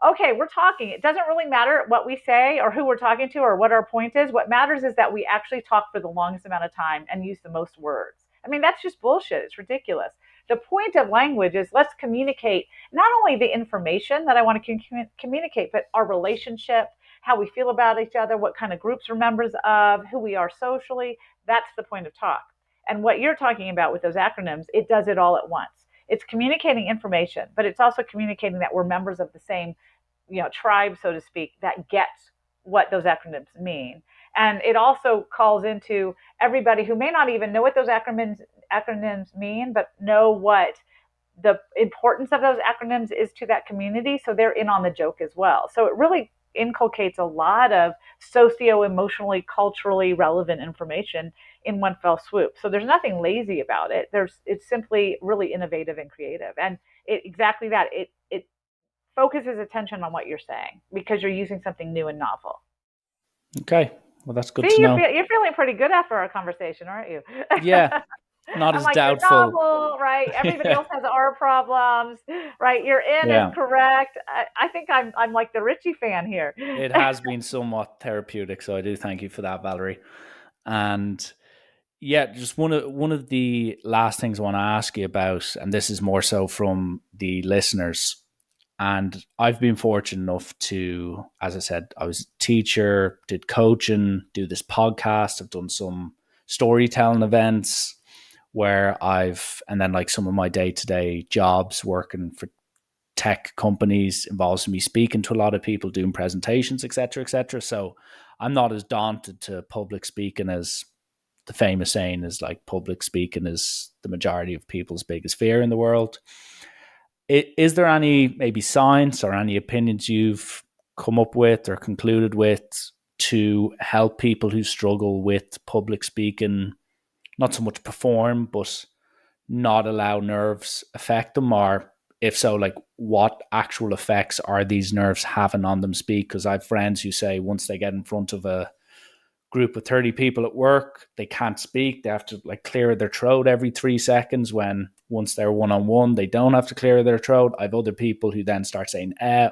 okay, we're talking. It doesn't really matter what we say or who we're talking to or what our point is. What matters is that we actually talk for the longest amount of time and use the most words. I mean, that's just bullshit. It's ridiculous. The point of language is, let's communicate not only the information that I want to communicate, but our relationship, how we feel about each other, what kind of groups we're members of, who we are socially. That's the point of talk. And what you're talking about with those acronyms, it does it all at once. It's communicating information, but it's also communicating that we're members of the same, tribe, so to speak, that gets what those acronyms mean. And it also calls into everybody who may not even know what those acronyms mean, but know what the importance of those acronyms is to that community. So they're in on the joke as well. So it really inculcates a lot of socio-emotionally, culturally relevant information in one fell swoop. So there's nothing lazy about it. It's simply really innovative and creative. And exactly that. It focuses attention on what you're saying because you're using something new and novel. Okay. Well, that's good See, to know. you're feeling pretty good after our conversation, aren't you? Yeah, not I'm as like, you're doubtful. novel, right? Everybody else has our problems, right? Your in is Yeah, correct. I think I'm like the Richie fan here. it has been somewhat therapeutic, so I do thank you for that, Valerie. And yeah, just one of the last things I want to ask you about, and this is more so from the listeners. And I've been fortunate enough to, as I said, I was a teacher, did coaching, do this podcast. I've done some storytelling events and then like some of my day to day jobs working for tech companies involves me speaking to a lot of people, doing presentations, etc., etc. So I'm not as daunted to public speaking as the famous saying is, like, public speaking is the majority of people's biggest fear in the world. Is there any maybe science or any opinions you've come up with or concluded with to help people who struggle with public speaking, not so much perform, but not allow nerves affect them? Or if so, like, what actual effects are these nerves having on them speak? Because I have friends who say once they get in front of a group of 30 people at work, they can't speak. They have to like clear their throat every 3 seconds, when once they're one-on-one, they don't have to clear their throat. I have other people who then start saying I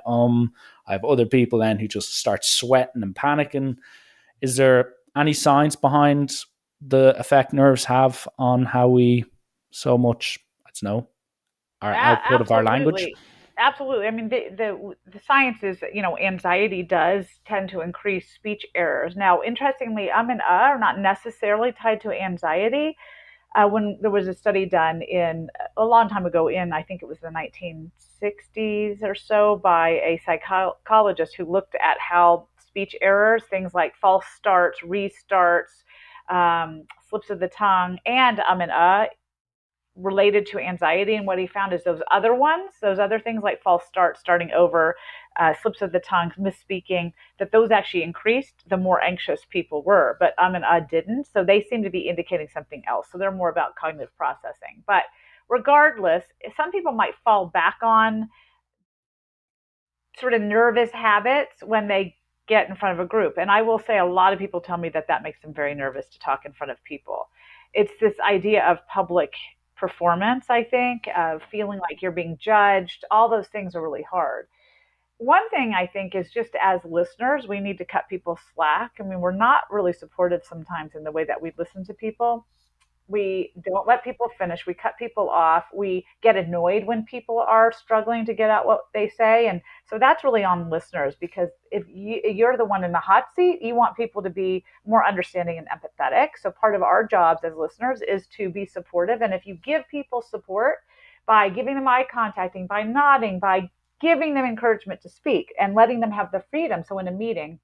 have other people then who just start sweating and panicking. Is there any science behind the effect nerves have on how we so much, I don't know, our output of our language? Absolutely. Absolutely. I mean, the science is, anxiety does tend to increase speech errors. Now, interestingly, and are not necessarily tied to anxiety. When there was a study done in a long time ago, in I think it was the 1960s or so, by a psychologist who looked at how speech errors, things like false starts, restarts, slips of the tongue, and related to anxiety. And what he found is those other ones, those other things like false starts, starting over, slips of the tongue, misspeaking, that those actually increased the more anxious people were. But and didn't. So they seem to be indicating something else. So they're more about cognitive processing. But regardless, some people might fall back on sort of nervous habits when they get in front of a group. And I will say a lot of people tell me that that makes them very nervous to talk in front of people. It's this idea of public performance, I think, of feeling like you're being judged. All those things are really hard. One thing I think is just as listeners, we need to cut people slack. I mean, we're not really supportive sometimes in the way that we listen to people. We don't let people finish. We cut people off. We get annoyed when people are struggling to get out what they say. And so that's really on listeners, because if you're the one in the hot seat, you want people to be more understanding and empathetic. So part of our jobs as listeners is to be supportive. And if you give people support by giving them eye contacting, by nodding, by giving them encouragement to speak and letting them have the freedom. So in a meeting,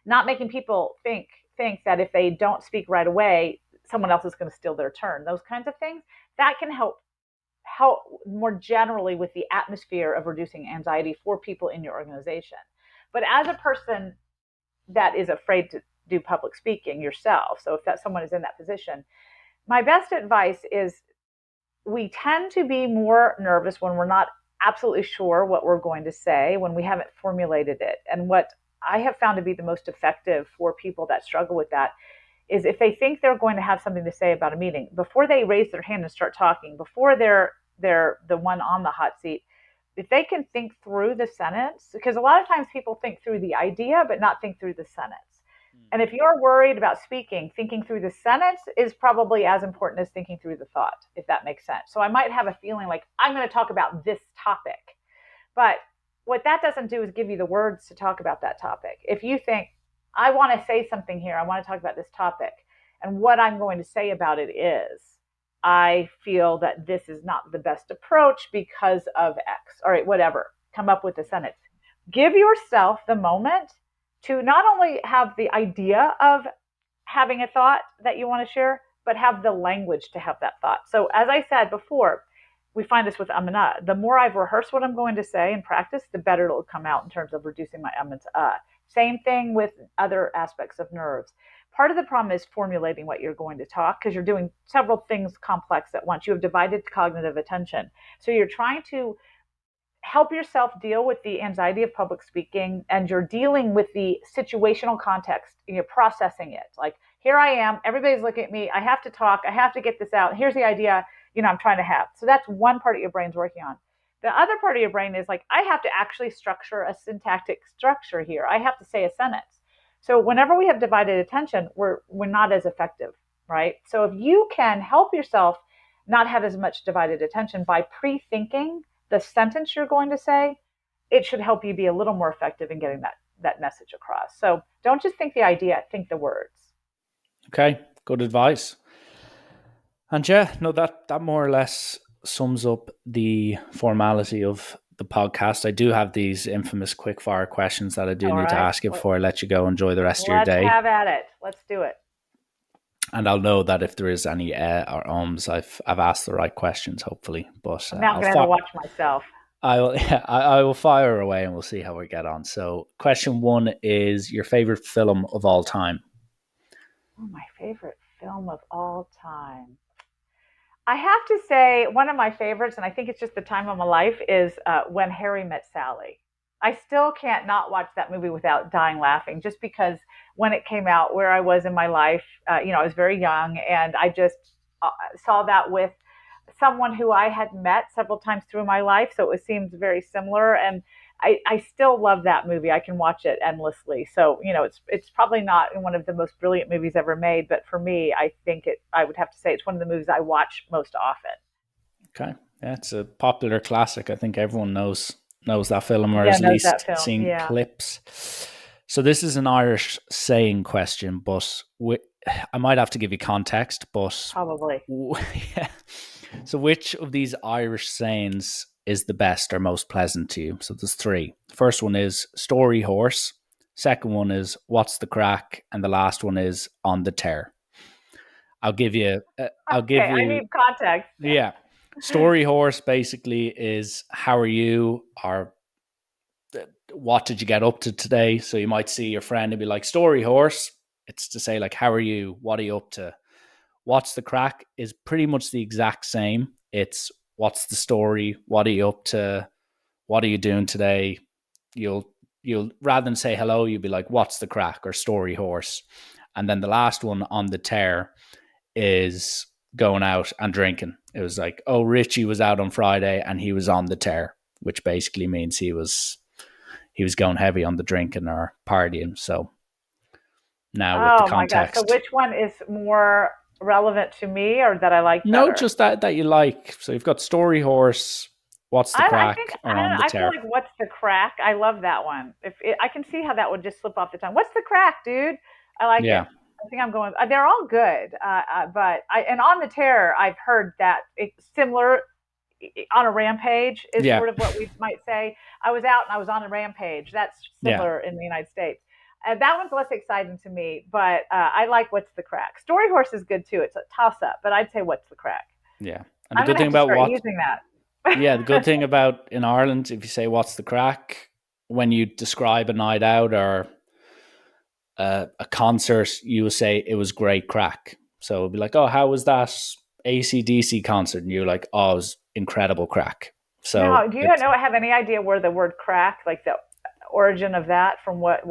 not making people think that if they don't speak right away, someone else is going to steal their turn. Those kinds of things that can help more generally with the atmosphere of reducing anxiety for people in your organization. But as a person that is afraid to do public speaking yourself, so if that someone is in that position, my best advice is we tend to be more nervous when we're not absolutely sure what we're going to say, when we haven't formulated it. And what I have found to be the most effective for people that struggle with that is if they think they're going to have something to say about a meeting, before they raise their hand and start talking, before they're the one on the hot seat, if they can think through the sentence, because a lot of times people think through the idea but not think through the sentence. And if you're worried about speaking, thinking through the sentence is probably as important as thinking through the thought, if that makes sense. So I might have a feeling like I'm going to talk about this topic, but what that doesn't do is give you the words to talk about that topic. If you think, I want to say something here, I want to talk about this topic, and what I'm going to say about it is, I feel that this is not the best approach because of X. All right, whatever. Come up with a sentence. Give yourself the moment to not only have the idea of having a thought that you want to share, but have the language to have that thought. So, as I said before, we find this with and the more I've rehearsed what I'm going to say and practice, the better it'll come out in terms of reducing my and Same thing with other aspects of nerves. Part of the problem is formulating what you're going to talk, because you're doing several things complex at once. You have divided cognitive attention. So you're trying to help yourself deal with the anxiety of public speaking, and you're dealing with the situational context and you're processing it. Like, here I am, everybody's looking at me, I have to talk, I have to get this out, here's the idea, I'm trying to have. So that's one part of your brain's working on. The other part of your brain is like, I have to actually structure a syntactic structure here. I have to say a sentence. So whenever we have divided attention, we're not as effective, right? So if you can help yourself not have as much divided attention by pre-thinking the sentence you're going to say, it should help you be a little more effective in getting that message across. So don't just think the idea, think the words. Okay, good advice. And yeah, no, that more or less sums up the formality of the podcast. I do have these infamous quickfire questions that I do need to ask you before I let you go. Enjoy the rest of your day. Let's have at it. Let's do it. And I'll know that if there is any or ums, I've asked the right questions, hopefully. But I'm not going to have to watch myself. I will fire away and we'll see how we get on. So question 1 is your favorite film of all time. Oh, my favorite film of all time. I have to say one of my favorites, and I think it's just the time of my life, is When Harry Met Sally. I still can't not watch that movie without dying laughing, just because when it came out, where I was in my life, I was very young, and I just saw that with someone who I had met several times through my life, so it seems very similar. And I still love that movie. I can watch it endlessly. So it's probably not one of the most brilliant movies ever made, but for me, I think I would have to say it's one of the movies I watch most often. Okay, yeah, it's a popular classic. I think everyone knows that film, or has at least seen clips. So this is an Irish saying question, but I might have to give you context. But probably. Yeah. So which of these Irish sayings is the best or most pleasant to you? So there's 3. The first one is story horse. Second one is what's the crack? And the last one is on the tear. I'll give you. I'll give Okay, I you. need context. Yeah, story horse basically is how are you, or what did you get up to today? So you might see your friend and be like, story horse. It's to say like, how are you? What are you up to? What's the crack is pretty much the exact same. It's what's the story? What are you up to? What are you doing today? You'll you'll rather than say hello, you'll be like, what's the crack or story horse? And then the last one on the tear is going out and drinking. It was like, oh, Richie was out on Friday and he was on the tear, which basically means he was going heavy on the drinking or partying. So now with the Oh my gosh. So context. which one is more relevant to me or that I like No, better? just that you like. So you've got story horse, what's the I think crack, I or don't on know. the I feel tear. like what's the crack? I love that one. If it, I can see how that would just slip off the tongue. What's the crack, dude? I like it. Yeah, I think I'm going. They're all good, but I and on the terror, I've heard that it's similar on a rampage is yeah, sort of what we might say. I was out and I was on a rampage. That's yeah, similar in the United States. That one's less exciting to me, but I like what's the crack. Story horse is good too. It's a toss up, but I'd say what's the crack. yeah. And the I'm good gonna thing have to about start what, using that. yeah, the good thing about in Ireland, if you say what's the crack, when you describe a night out or a concert, you will say it was great crack. So it'll be like, oh, how was that AC/DC concert? And you're like, oh, it was incredible crack. Now, So do you it's, know have any idea where the word crack, like the origin of that, from what?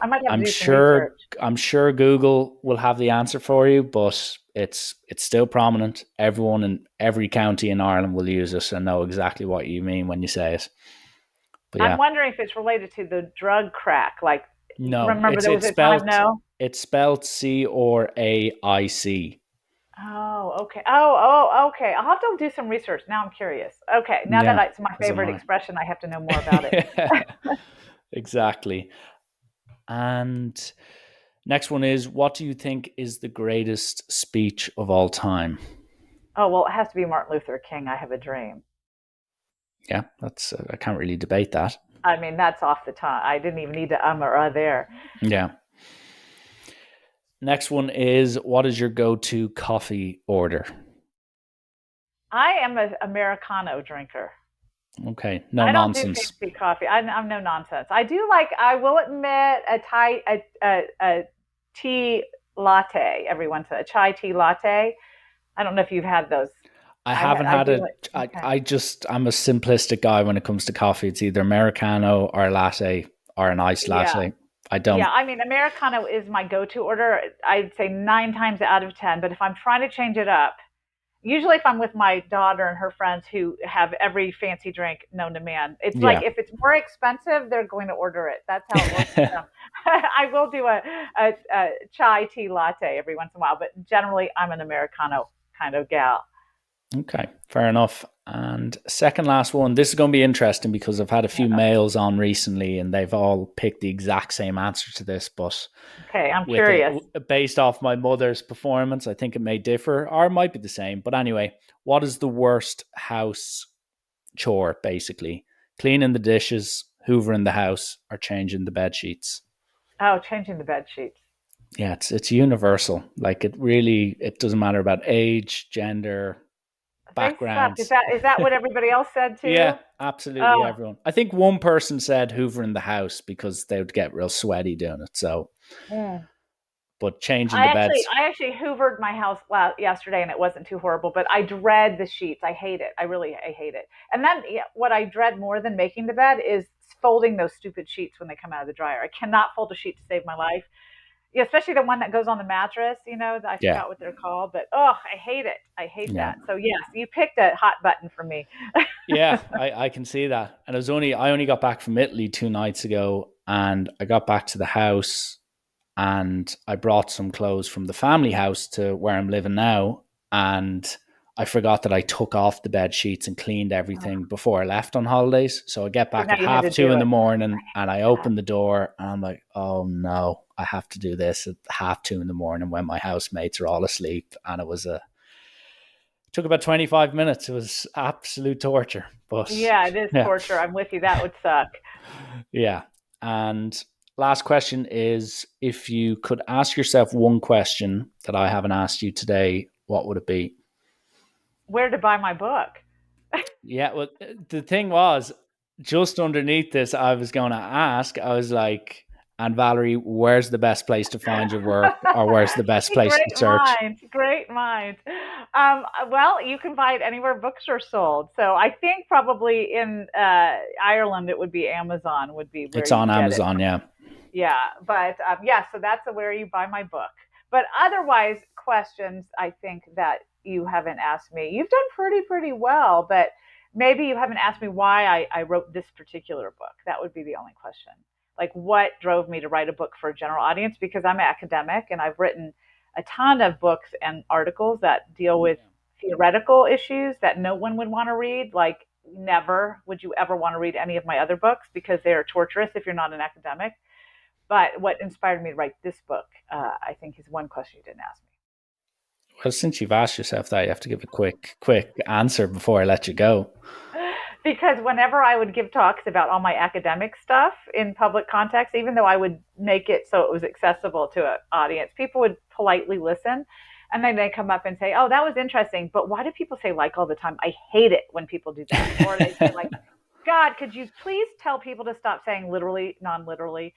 I might have to I'm do some sure research. I'm sure Google will have the answer for you, but it's still prominent. Everyone in every county in Ireland will use it and know exactly what you mean when you say it. But I'm yeah, wondering if it's related to the drug crack. Like, no, remember it's there was it's a time. spelt No. it's spelled Coraic. Oh, okay. Oh, okay. I'll have to do some research. Now I'm curious. Okay, now that Yeah, it's my as am favorite I. expression, I have to know more about it. Exactly. And next one is, what do you think is the greatest speech of all time? Oh, well, it has to be Martin Luther King. I have a dream. Yeah, that's I can't really debate that. I mean, that's off the top. I didn't even need to or there. Yeah. Next one is, what is your go-to coffee order? I am an Americano drinker. Okay, no I don't do nonsense. fancy coffee. I'm no nonsense. I do like. I will admit a tea latte every once in a chai tea latte. I don't know if you've had those. I haven't I had do a. like. Okay. I'm a simplistic guy when it comes to coffee. It's either americano or a latte or an iced Yeah. latte. I Yeah, don't. I mean, Americano is my go-to order. I'd say 9 times out of 10. But if I'm trying to change it up, usually if I'm with my daughter and her friends who have every fancy drink known to man, it's like Yeah. if it's more expensive, they're going to order it. That's how it works with them. I will do a chai tea latte every once in a while, but generally I'm an Americano kind of gal. Okay, fair enough. And second last one. This is going to be interesting because I've had a few males on recently, and they've all picked the exact same answer to this, but Okay, I'm with it curious. based off my mother's performance, I think it may differ or it might be the same. But anyway, what is the worst house chore? Basically, cleaning the dishes, hoovering the house, or changing the bed sheets. Oh, changing the bed sheets. Yeah, it's universal. Like it doesn't matter about age, gender, They suck. backgrounds. Is that what everybody else said Yeah, too? absolutely Oh, everyone. I think one person said hoovering the house because they would get real sweaty doing it. So, mm. but changing the beds, I actually hoovered my house yesterday, and it wasn't too horrible. But I dread the sheets. I hate it. I hate it. And then yeah, what I dread more than making the bed is folding those stupid sheets when they come out of the dryer. I cannot fold a sheet to save my life. Yeah, especially the one that goes on the mattress. I yeah, forgot what they're called, but oh, I hate it. I hate yeah, that. So yes, you picked a hot button for me. yeah. I can see that. And I only got back from Italy 2 nights ago, and I got back to the house, and I brought some clothes from the family house to where I'm living now, and I forgot that I took off the bed sheets and cleaned everything before I left on holidays. So I get So back now at you had half to two do in the it. morning and I open the door and I'm like, oh no, I have to do this at half two in the morning when my housemates are all asleep. And it took about 25 minutes. It was absolute torture. But Yeah, it is yeah, torture. I'm with you. That would suck. yeah. And last question is, if you could ask yourself one question that I haven't asked you today, what would it be? Where to buy my book? Yeah, well, the thing was, just underneath this, I was going to ask, I was like, and Valerie, where's the best place to find your work, or where's the best See, place to great search? minds, great minds. Well, you can buy it anywhere books are sold. So I think probably in Ireland it would be Amazon would be where It's you on get it. Amazon, yeah. Yeah, but yeah, so that's where you buy my book. But otherwise, questions I think that you haven't asked me. You've done pretty well, but maybe you haven't asked me why I wrote this particular book. That would be the only question. Like, what drove me to write a book for a general audience? Because I'm an academic and I've written a ton of books and articles that deal with Yeah. theoretical issues that no one would want to read. Like, never would you ever want to read any of my other books because they are torturous if you're not an academic. But what inspired me to write this book, I think, is one question you didn't ask Well, since you've asked yourself that, you have to give a quick answer before I let you go. me. Because whenever I would give talks about all my academic stuff in public context, even though I would make it so it was accessible to an audience, people would politely listen. And then they come up and say, "Oh, that was interesting, but why do people say like all the time? I hate it when people do that." Or they say like, "God, could you please tell people to stop saying literally, non-literally?"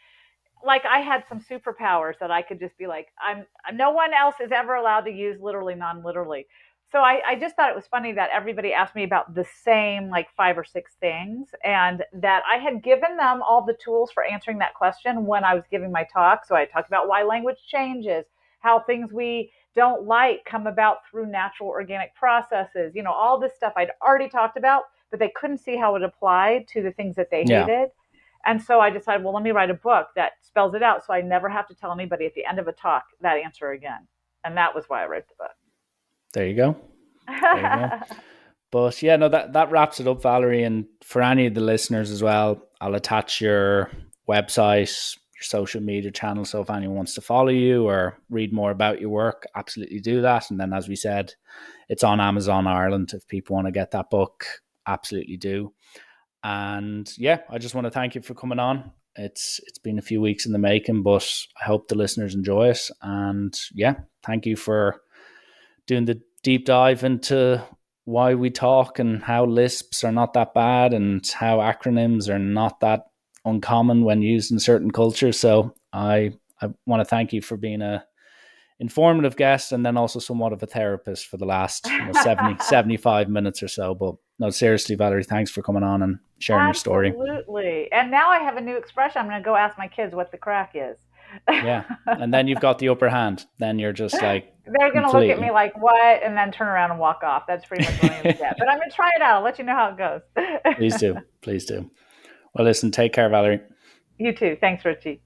Like I had some superpowers that I could just be like, I'm no one else is ever allowed to use literally, non-literally. So I just thought it was funny that everybody asked me about the same like five or six things, and that I had given them all the tools for answering that question when I was giving my talk. So I talked about why language changes, how things we don't like come about through natural organic processes, all this stuff I'd already talked about, but they couldn't see how it applied to the things that they Yeah, hated. And so I decided, well, let me write a book that spells it out so I never have to tell anybody at the end of a talk that answer again. And that was why I wrote the there you go. There you go. book. But yeah, no, that wraps it up, Valerie. And for any of the listeners as well, I'll attach your website, your social media channel. So if anyone wants to follow you or read more about your work, absolutely do that. And then, as we said, it's on Amazon Ireland. If people want to get that book, absolutely do. And yeah, I just want to thank you for coming on. It's been a few weeks in the making, but I hope the listeners enjoy it. And yeah, thank you for doing the deep dive into why we talk and how Lisps are not that bad and how acronyms are not that uncommon when used in certain cultures. So I want to thank you for being a informative guest and then also somewhat of a therapist for the last 75 minutes or so. But no, seriously, Valerie, thanks for coming on and sharing your story. Absolutely. And now I have a new expression. I'm going to go ask my kids what the crack is. Yeah. And then you've got the upper hand. Then you're just like They're going to look at me completely. like, what? And then turn around and walk off. That's pretty much what I'm going to get. But I'm going to try it out. I'll let you know how it goes. Please do. Please do. Well, listen, take care, Valerie. You too. Thanks, Richie.